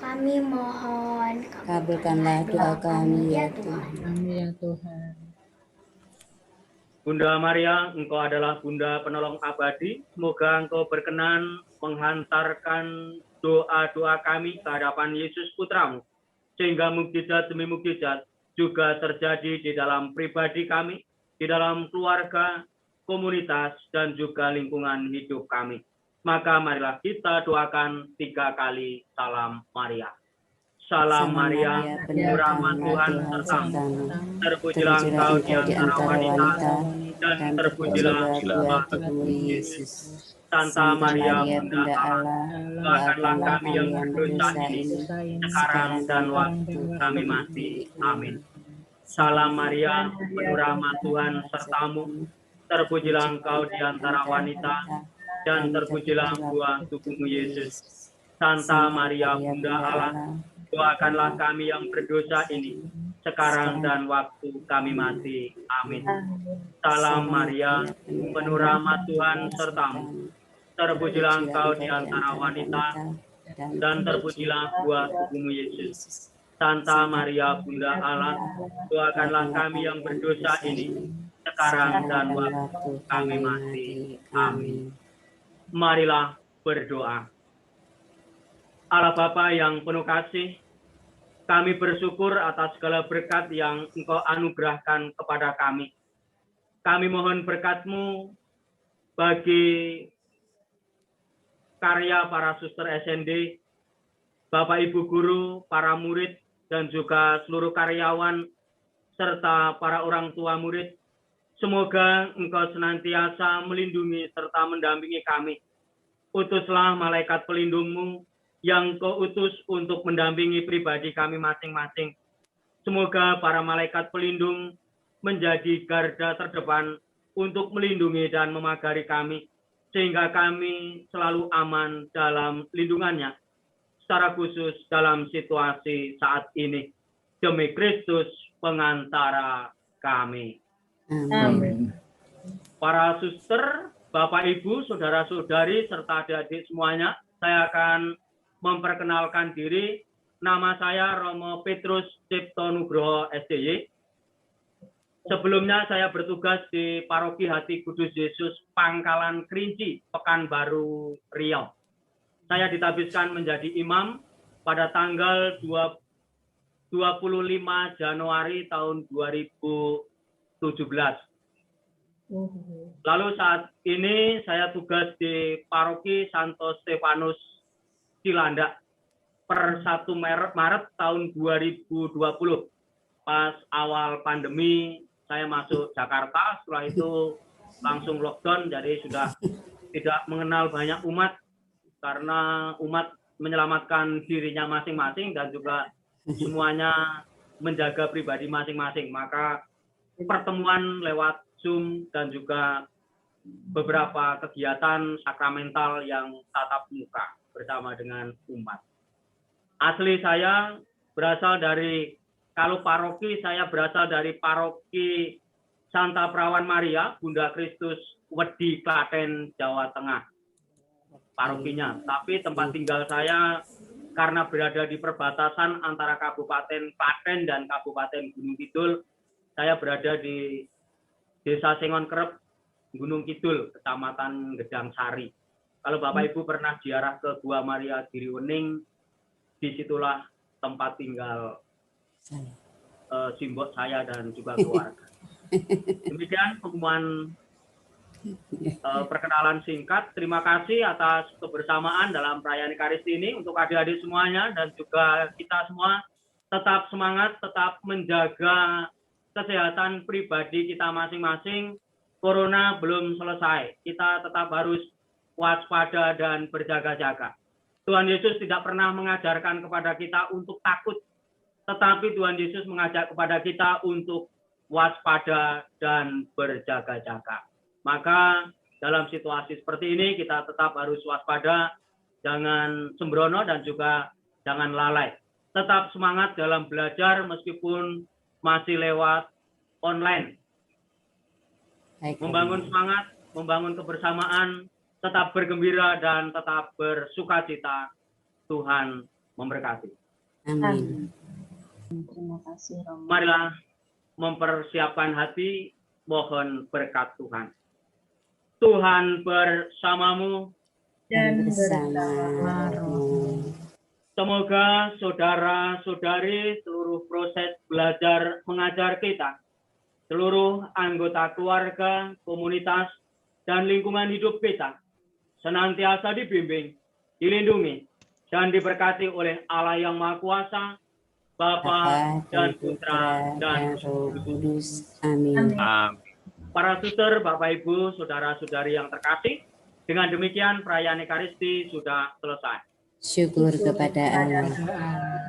Kami mohon kabulkanlah doa kami ya Tuhan. Amin ya Tuhan. Bunda Maria, Engkau adalah Bunda penolong abadi. Semoga Engkau berkenan menghantarkan doa-doa kami ke hadapan Yesus Putramu, sehingga mukjizat demi mukjizat juga terjadi di dalam pribadi kami, di dalam keluarga, komunitas, dan juga lingkungan hidup kami. Maka marilah kita doakan 3 kali Salam Maria. Salam Maria, penuh rahmat Tuhan sertamu. Terpujilah Engkau di antara wanita, dan terpujilah buah tubuhmu Yesus. Santa Maria, Bunda Allah, doakanlah kami yang berdosa ini, sekarang dan waktu kami mati. Amin. Salam Maria, penuh rahmat Tuhan sertamu. Terpujilah Engkau di antara wanita, dan terpujilah buah tubuhmu Yesus. Santa Maria, Bunda Allah, doakanlah kami yang berdosa ini, sekarang dan waktu kami mati. Amin. Salam Maria, penuh rahmat Tuhan sertamu. Terpujilah Engkau di antara wanita, dan terpujilah buah tubuhmu Yesus. Santa Maria, Bunda Allah, doakanlah kami yang berdosa ini, sekarang dan waktu kami mati. Amin. Marilah berdoa. Allah Bapa yang penuh kasih, kami bersyukur atas segala berkat yang Engkau anugerahkan kepada kami. Kami mohon berkat-Mu bagi karya para suster SND, Bapak Ibu guru, para murid, dan juga seluruh karyawan, serta para orang tua murid. Semoga Engkau senantiasa melindungi serta mendampingi kami. Utuslah malaikat pelindung-Mu yang Kau utus untuk mendampingi pribadi kami masing-masing. Semoga para malaikat pelindung menjadi garda terdepan untuk melindungi dan memagari kami, sehingga kami selalu aman dalam lindungannya, secara khusus dalam situasi saat ini. Demi Kristus pengantara kami. Amin. Para suster, Bapak Ibu, saudara-saudari, serta adik-adik semuanya, saya akan memperkenalkan diri. Nama saya Romo Petrus Cipto Nugroho SDY. Sebelumnya saya bertugas di Paroki Hati Kudus Yesus Pangkalan Kerinci, Pekanbaru, Riau. Saya ditabiskan menjadi imam pada tanggal 25 Januari tahun 2017. Lalu saat ini saya tugas di Paroki Santo Stefanus Cilandak per 1 Maret tahun 2020. Pas awal pandemi saya masuk Jakarta, setelah itu langsung lockdown, jadi sudah tidak mengenal banyak umat karena umat menyelamatkan dirinya masing-masing dan juga semuanya menjaga pribadi masing-masing. Maka pertemuan lewat Zoom dan juga beberapa kegiatan sakramental yang tatap muka bersama dengan umat. Asli saya berasal dari, kalau paroki saya berasal dari Paroki Santa Perawan Maria, Bunda Kristus, Wedi, Klaten, Jawa Tengah. Parokinya. Tapi tempat tinggal saya karena berada di perbatasan antara Kabupaten Klaten dan Kabupaten Gunung Kidul, saya berada di Desa Sengon Kerep, Gunung Kidul, Kecamatan Gedang Sari. Kalau Bapak Ibu pernah ziarah ke Gua Maria Giriwening, disitulah tempat tinggal simbol saya dan juga keluarga. Demikian pengumuman perkenalan singkat. Terima kasih atas kebersamaan dalam perayaan Ekaristi ini. Untuk adik-adik semuanya dan juga kita semua, tetap semangat, tetap menjaga kesehatan pribadi kita masing-masing. Corona belum selesai. Kita tetap harus waspada dan berjaga-jaga. Tuhan Yesus tidak pernah mengajarkan kepada kita untuk takut, tetapi Tuhan Yesus mengajak kepada kita untuk waspada dan berjaga-jaga. Maka dalam situasi seperti ini kita tetap harus waspada, jangan sembrono dan juga jangan lalai. Tetap semangat dalam belajar meskipun masih lewat online. Membangun semangat, membangun kebersamaan, tetap bergembira dan tetap bersukacita. Tuhan memberkati. Amin. Terima kasih, Romo. Marilah mempersiapkan hati, mohon berkat Tuhan. Tuhan bersamamu dan bersamamu. Semoga saudara-saudari seluruh proses belajar mengajar kita, seluruh anggota keluarga, komunitas, dan lingkungan hidup kita senantiasa dibimbing, dilindungi, dan diberkati oleh Allah yang Maha Kuasa, Bapa dan Putra dan Roh Kudus. Amin. Para suster, Bapak Ibu, saudara-saudari yang terkasih, dengan demikian perayaan Ekaristi sudah selesai. Syukur kepada Allah.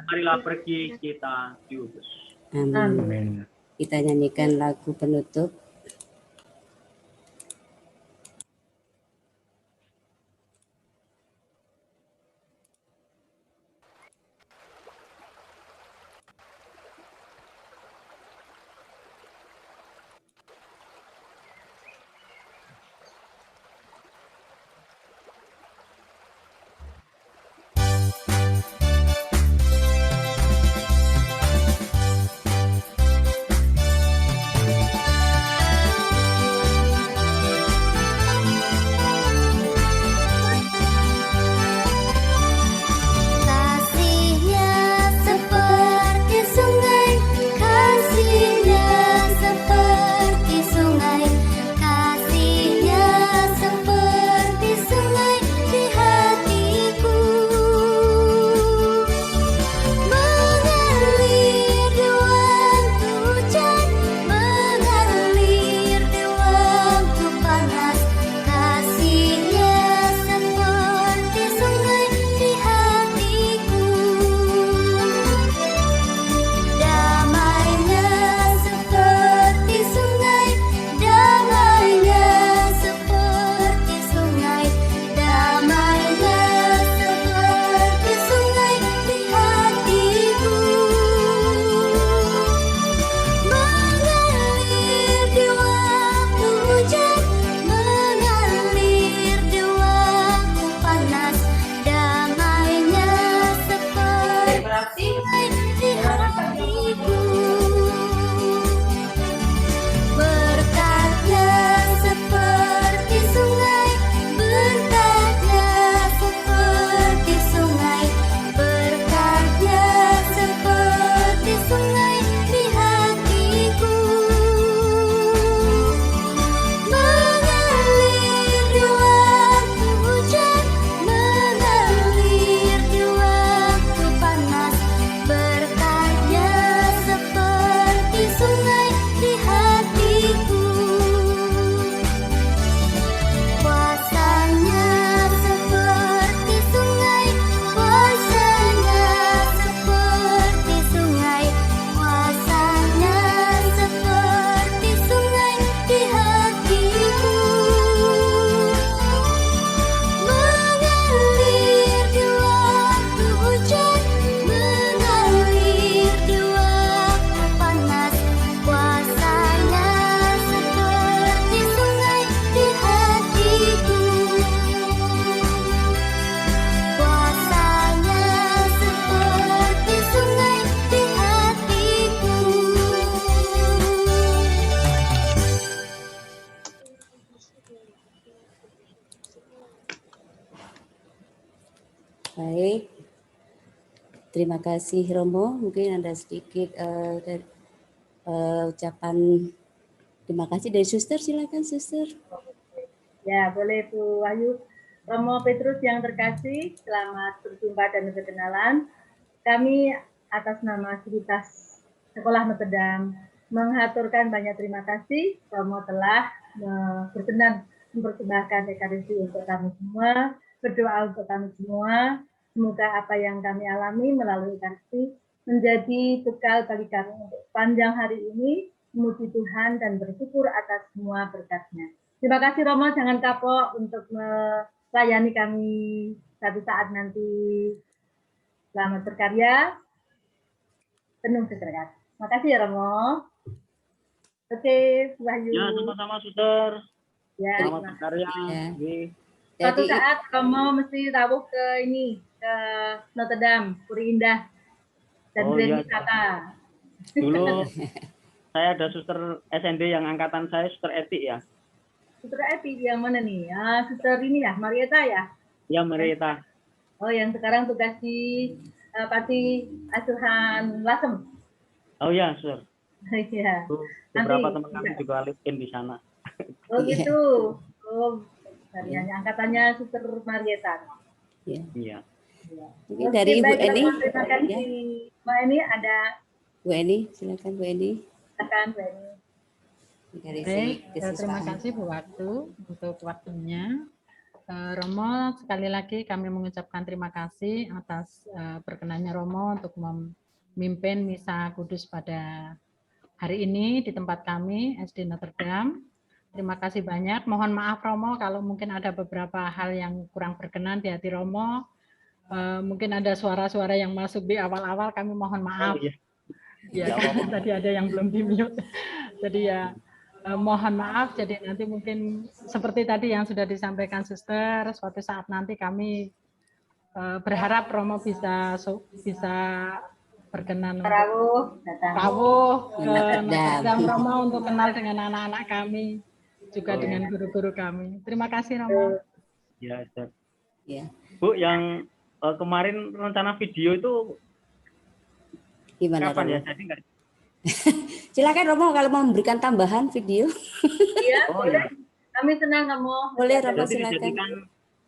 Marilah pergi kita diutus. Amin. Kita nyanyikan lagu penutup. Baik. Terima kasih Romo. Mungkin ada sedikit ucapan terima kasih dari Suster. Silakan Suster. Ya, boleh Bu Wahyu. Romo Petrus yang terkasih, selamat berjumpa dan berkenalan. Kami atas nama Sivitas Sekolah Notre Dame mengaturkan banyak terima kasih. Romo telah berkenan mempersembahkan ekaristi untuk kami semua, berdoa untuk kami semua. Semoga apa yang kami alami melalui ekaristi menjadi bekal bagi kami untuk panjang hari ini, memuji Tuhan dan bersyukur atas semua berkat-Nya. Terima kasih Romo, jangan kapok untuk melayani kami satu saat nanti. Selamat berkarya, penuh berkat. Terima kasih ya Romo. Oke, Wahyu. Ya, sama-sama Suster. Ya, selamat berkarya. Suatu saat Romo mesti rawuh ke ini, ke Notre Dame, Puri Indah, dan Grand Wisata. Dulu saya ada Suster SND yang angkatan saya Suster Etik ya. Suster Etik yang mana nih? Ah, Suster ini ya, Marieta ya? Ya, Marieta. Oh, yang sekarang tugas di Panti Asuhan Lasem. Oh ya, Suster. Iya. Beberapa teman kami juga alipin di sana. Oh gitu. Oh, karyanya angkatannya Suster Marieta. Iya. Mungkin dari Ibu Eni. Terima kasih. Mbak Eni ada. Bu Eni, silakan Bu Eni. Silakan Bu Eni. Baik, terima kasih Bu Watu untuk waktunya. Romo, sekali lagi kami mengucapkan terima kasih atas perkenannya Romo untuk memimpin Misa Kudus pada hari ini di tempat kami, SD Notre Dame. Terima kasih banyak. Mohon maaf Romo kalau mungkin ada beberapa hal yang kurang berkenan di hati Romo. Mungkin ada suara-suara yang masuk di awal-awal, kami mohon maaf. Ya, tadi ada yang belum di-mute. Jadi ya, mohon maaf. Jadi nanti mungkin seperti tadi yang sudah disampaikan Suster, suatu saat nanti kami berharap Romo bisa berkenan rawuh ke Notre Dame Romo untuk kenal dengan anak-anak kami, juga dengan guru-guru kami. Terima kasih Romo. Ya, Ustaz. Ya. Bu, yang kemarin rencana video itu gimana kapan Romo? ya? Jadi enggak? Silakan Romo kalau mau memberikan tambahan video. Iya, boleh. Kami senang kamu. Boleh Romo, Jadi silakan.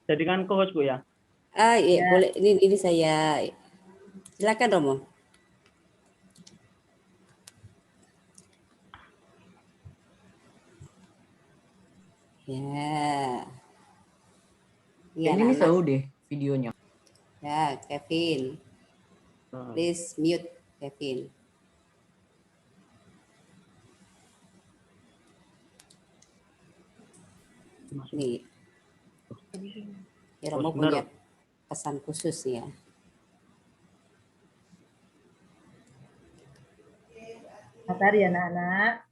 jadikan co-host Bu ya. Iya, boleh. Ini saya. Silakan Romo. Ya. Ya, ini tahu deh videonya. Ya, Kevin. Please mute Kevin. Nih. Ya, Romo punya pesan khusus ya. Sabar ya anak-anak.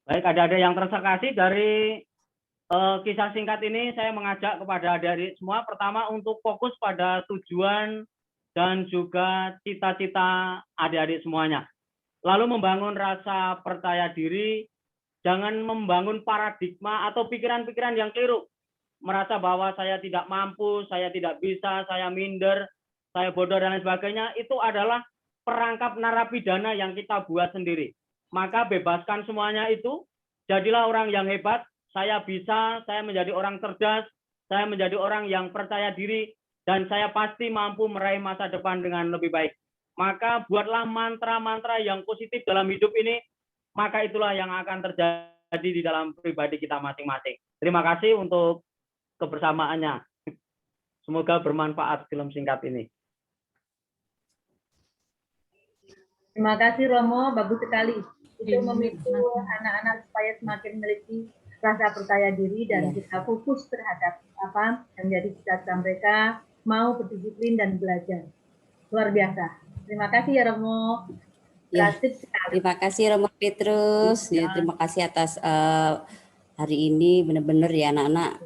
Baik, ada yang terasa kasih dari kisah singkat ini. Saya mengajak kepada adik-adik semua, pertama untuk fokus pada tujuan dan juga cita-cita adik-adik semuanya. Lalu membangun rasa percaya diri, jangan membangun paradigma atau pikiran-pikiran yang keliru. Merasa bahwa saya tidak mampu, saya tidak bisa, saya minder, saya bodoh, dan lain sebagainya. Itu adalah perangkap narapidana yang kita buat sendiri. Maka bebaskan semuanya itu, jadilah orang yang hebat, saya bisa, saya menjadi orang cerdas, saya menjadi orang yang percaya diri, dan saya pasti mampu meraih masa depan dengan lebih baik. Maka buatlah mantra-mantra yang positif dalam hidup ini, maka itulah yang akan terjadi di dalam pribadi kita masing-masing. Terima kasih untuk kebersamaannya. Semoga bermanfaat film singkat ini. Terima kasih Romo, bagus sekali. Itu memicu anak-anak supaya semakin memiliki rasa percaya diri dan kita fokus terhadap apa yang menjadi cita-cita mereka, mau berdisiplin dan belajar. Luar biasa. Terima kasih ya Romo. Ya, terima kasih Romo Petrus. Ya, terima kasih atas hari ini benar-benar ya anak-anak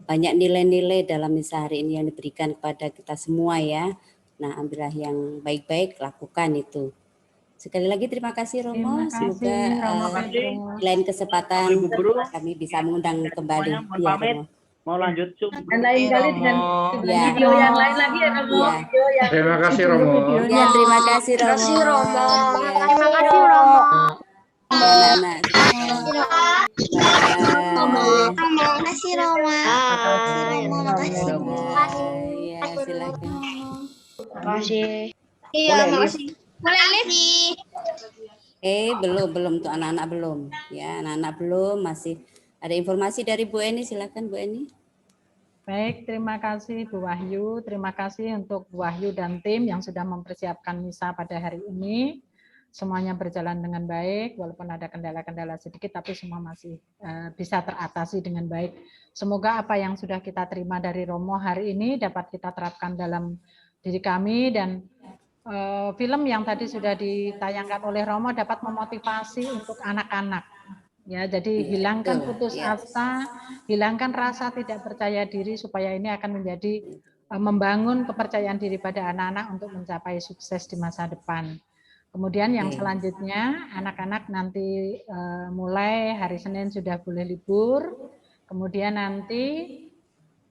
banyak nilai-nilai dalam misa hari ini yang diberikan kepada kita semua ya. Nah, ambillah yang baik-baik, lakukan itu. Sekali lagi terima kasih Romo. Semoga di lain kesempatan kami bisa mengundang kembali. Ya, Romo. Mau lanjut dan lain kali dengan video yang lain lagi ya Romo. Video yang terima kasih Romo. Ya, terima kasih Romo. Terima kasih Romo. Anak-anak. Terima kasih Romo. Ya, silakan. Terima kasih. Iya, makasih. Boleh nih. Belum tuh anak-anak belum. Ya, anak-anak belum, masih ada informasi dari Bu Eni, silakan Bu Eni. Baik, terima kasih Bu Wahyu. Terima kasih untuk Bu Wahyu dan tim yang sudah mempersiapkan misa pada hari ini. Semuanya berjalan dengan baik, walaupun ada kendala-kendala sedikit, tapi semua masih bisa teratasi dengan baik. Semoga apa yang sudah kita terima dari Romo hari ini dapat kita terapkan dalam diri kami, dan film yang tadi sudah ditayangkan oleh Romo dapat memotivasi untuk anak-anak. Ya, jadi hilangkan putus asa, hilangkan rasa tidak percaya diri supaya ini akan menjadi membangun kepercayaan diri pada anak-anak untuk mencapai sukses di masa depan. Kemudian yang selanjutnya anak-anak nanti mulai hari Senin sudah boleh libur. Kemudian nanti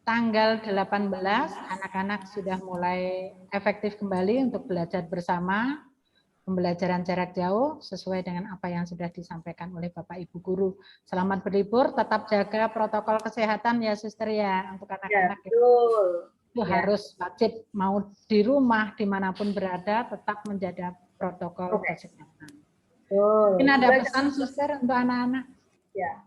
tanggal 18 anak-anak sudah mulai efektif kembali untuk belajar bersama. Pembelajaran jarak jauh sesuai dengan apa yang sudah disampaikan oleh Bapak Ibu Guru. Selamat berlibur, tetap jaga protokol kesehatan ya Suster ya untuk anak-anak. Itu harus wajib, mau di rumah dimanapun berada tetap menjaga protokol kesehatan. Mungkin ada pesan Suster untuk anak-anak? Ya,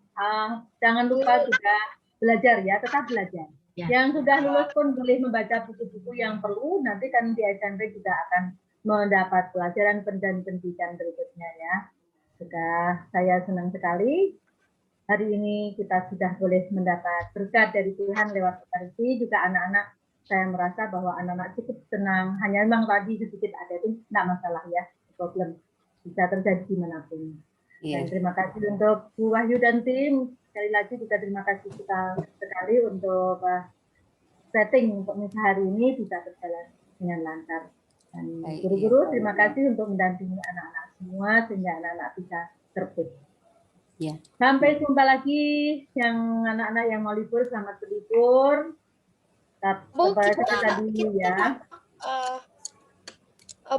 jangan lupa juga belajar ya, tetap belajar. Ya. Yang sudah lulus pun boleh membaca buku-buku yang perlu, nanti kan di SMP juga akan mendapat pelajaran dan pendidikan berikutnya ya. Sudah, saya senang sekali hari ini kita sudah boleh mendapat berkat dari Tuhan lewat Eucharisty. Juga anak-anak, saya merasa bahwa anak-anak cukup senang. Hanya memang tadi sedikit ada itu tidak masalah ya, problem bisa terjadi dimanapun. Dan terima kasih untuk Bu Wahyu dan tim. Sekali lagi juga terima kasih sekali untuk setting untuk misa hari ini bisa berjalan dengan lancar. Dan guru-guru terima kasih untuk mendampingi anak-anak semua sehingga anak-anak bisa tertib. Ya. Sampai jumpa lagi yang anak-anak yang mau libur, selamat berlibur. Bu, kita dulu ya.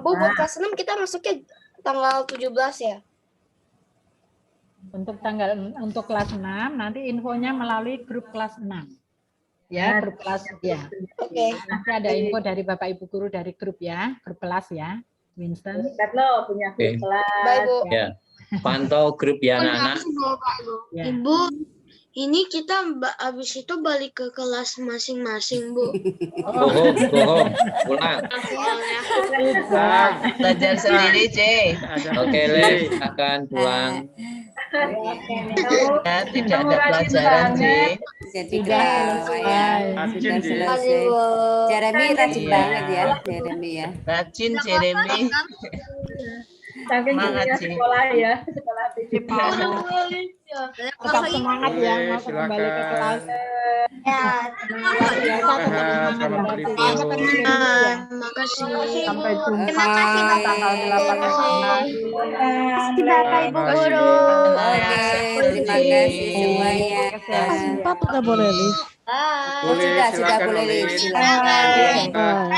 Bu, buat kelas 6 kita masuknya tanggal 17 ya? Untuk kelas 6 nanti infonya melalui grup kelas 6. Ya, grup kelas ya. Oke. Nanti ada info dari Bapak Ibu Guru dari grup ya, grup kelas ya. Winston. Lo punya grup kelas. Baik, Bu. Ya. Pantau grup ya anak-anak. Ya. Ibu, ini kita habis itu balik ke kelas masing-masing, Bu. Bohong. Pulang. Belajar sendiri, C. Oke, Lev, akan pulang. Ya, tidak ada pelajaran, C. Sudah selesai. Jeremy rajin banget ya, Jeremy ya. Rajin, Jeremy. Saking semangat sekolah ya, sekolah fisik. Tetap semangat ya, masuk kembali ke kelas. Makasih. Sampai jumpa. Terima kasih tanggal 18. Bapak Ibu Guru. Terima kasih semuanya. Pak udah boleh live. Sudah boleh live, silakan.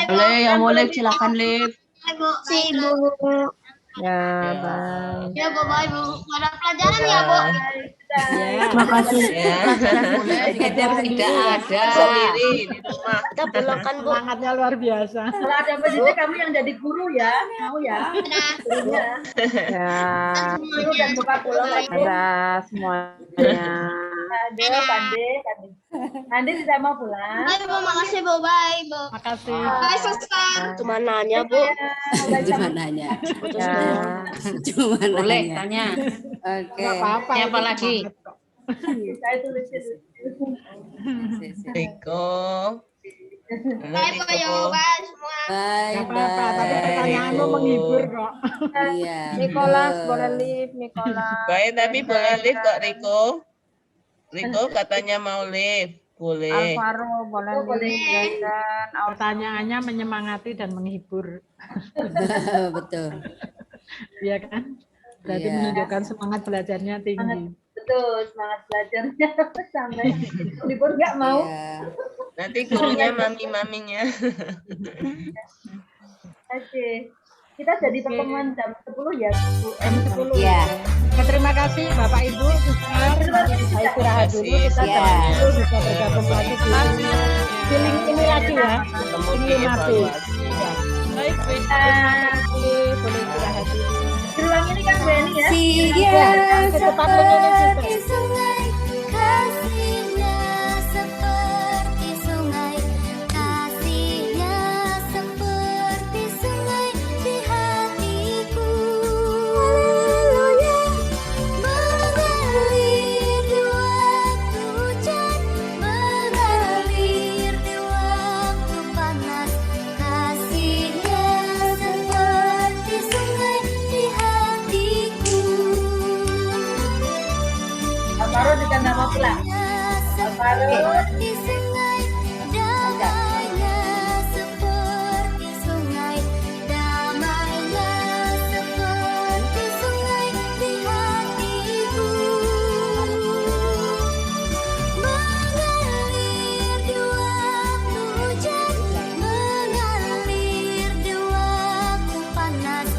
Boleh, yang mau live silakan live. Si Ibu. Ya, bye. Ya, bye Bu. Ada pelajaran ya, Bu? Terima kasih. Tidak ada. Sendiri di rumah. Kita pulang kan, Bu. Semangatnya luar biasa. Kalau ada begitu kamu yang jadi guru ya, mau ya? Gurunya. Ya. Guru dan Bapak pulang. Ada semuanya. Ada Pande tidak mau pulang. Bye, Bu. Makasih, Bu. Bye, Bu. Makasih. Bye, Suster. Cuma nanya, Bu. Cuma nanya. Ya. Cuma Boleh nanya. tanya. Oke. Nggak apa-apa. Siapa lagi? Saya tulis itu. Riko. Baik, Pak, jangan lupa semua. Bye, apa-apa, tapi pertanyaanmu menghibur kok. Iya. Nicholas boleh live, Nicholas. Baik, tapi boleh live kok Riko. Riko katanya mau live. Boleh. Alvaro boleh live. Dan Pertanyaannya menyemangati dan menghibur. Betul. Iya kan? Berarti Iya. menunjukkan semangat belajarnya tinggi. Betul, semangat belajarnya sampai libur nggak mau. Iya. Nanti gurunya mami-maminya. Oke. Kita jadi pertemuan jam 10 ya, Bu. Jam 10. Iya. Terima kasih Bapak Ibu. Nanti bisa istirahat dulu. Kita jam 10 bisa bergabung lagi di link ini lagi ya. Ini 5B. Ya. Baik, boleh istirahat dulu. Di ruang ini kan Bu Eni ya. Iya. Ke depan link ini juga. Sungai kasihnya seperti sungai, kasihnya seperti sungai di hatiku. Haleluya, mengalir di waktu hujan, mengalir di waktu panas, kasihnya seperti sungai di hatiku. Alvaro dengan nama pulang. Alvaro. Seperti sungai, damainya seperti sungai, damainya seperti sungai di hatiku. Mengalir di waktu hujan, mengalir di waktu panas,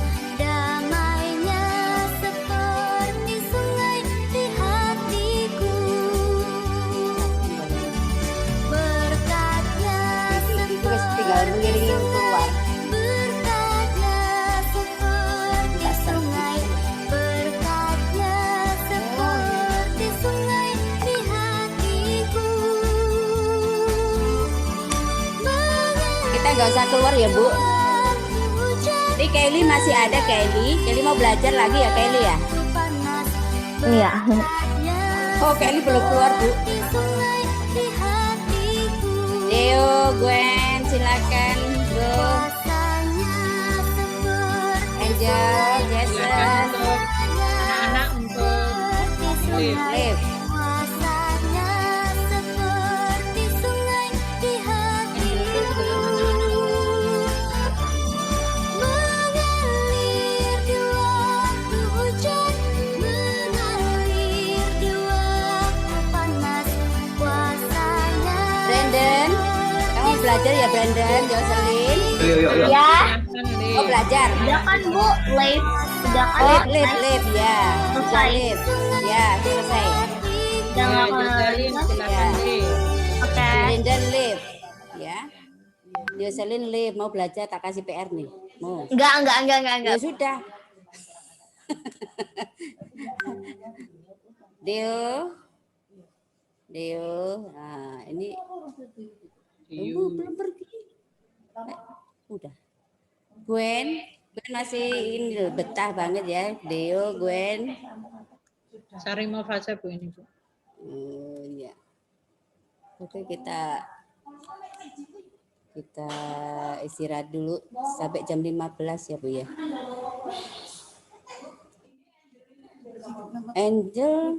damainya seperti sungai di hatiku. Berkatnya Terus tinggal mengiringi keluar. berkatnya seperti sungai, berkatnya seperti sungai di hatiku. Kita nggak usah keluar ya, Bu. Ini Kelly masih ada, Kelly. Kelly mau belajar lagi ya, Kelly ya? Iya. Oh, Kelly belum keluar, Bu. Deo, Gwen, silakan, Bro. Angel, Jason, Anak-anak untuk Liv. Kuasanya seperti sungai di hatiku. Mengalir di waktu hujan, mengalir di waktu panas, kuasanya. Brandon, kamu belajar ya, Brandon, Jocelyn? Ya. Oh, belajar. Udah kan, Bu? Live. Udah kan? Oh, Liv, ya. Selesai. Liv. Ya, selesai. Udah nggak Jocelyn, silakan Liv. Oke. Brandon, Liv. Ya. Jocelyn, Liv. Mau belajar, tak kasih PR nih. Mau. Enggak. Ya sudah. Deo. Nah, ini belum pergi. Udah. Gwen masih ini loh, betah banget ya. Deo, Gwen. Sari mau fase Bu ini, Bu. Ya. Oke, kita istirahat dulu sampai jam 15 ya, Bu ya. Angel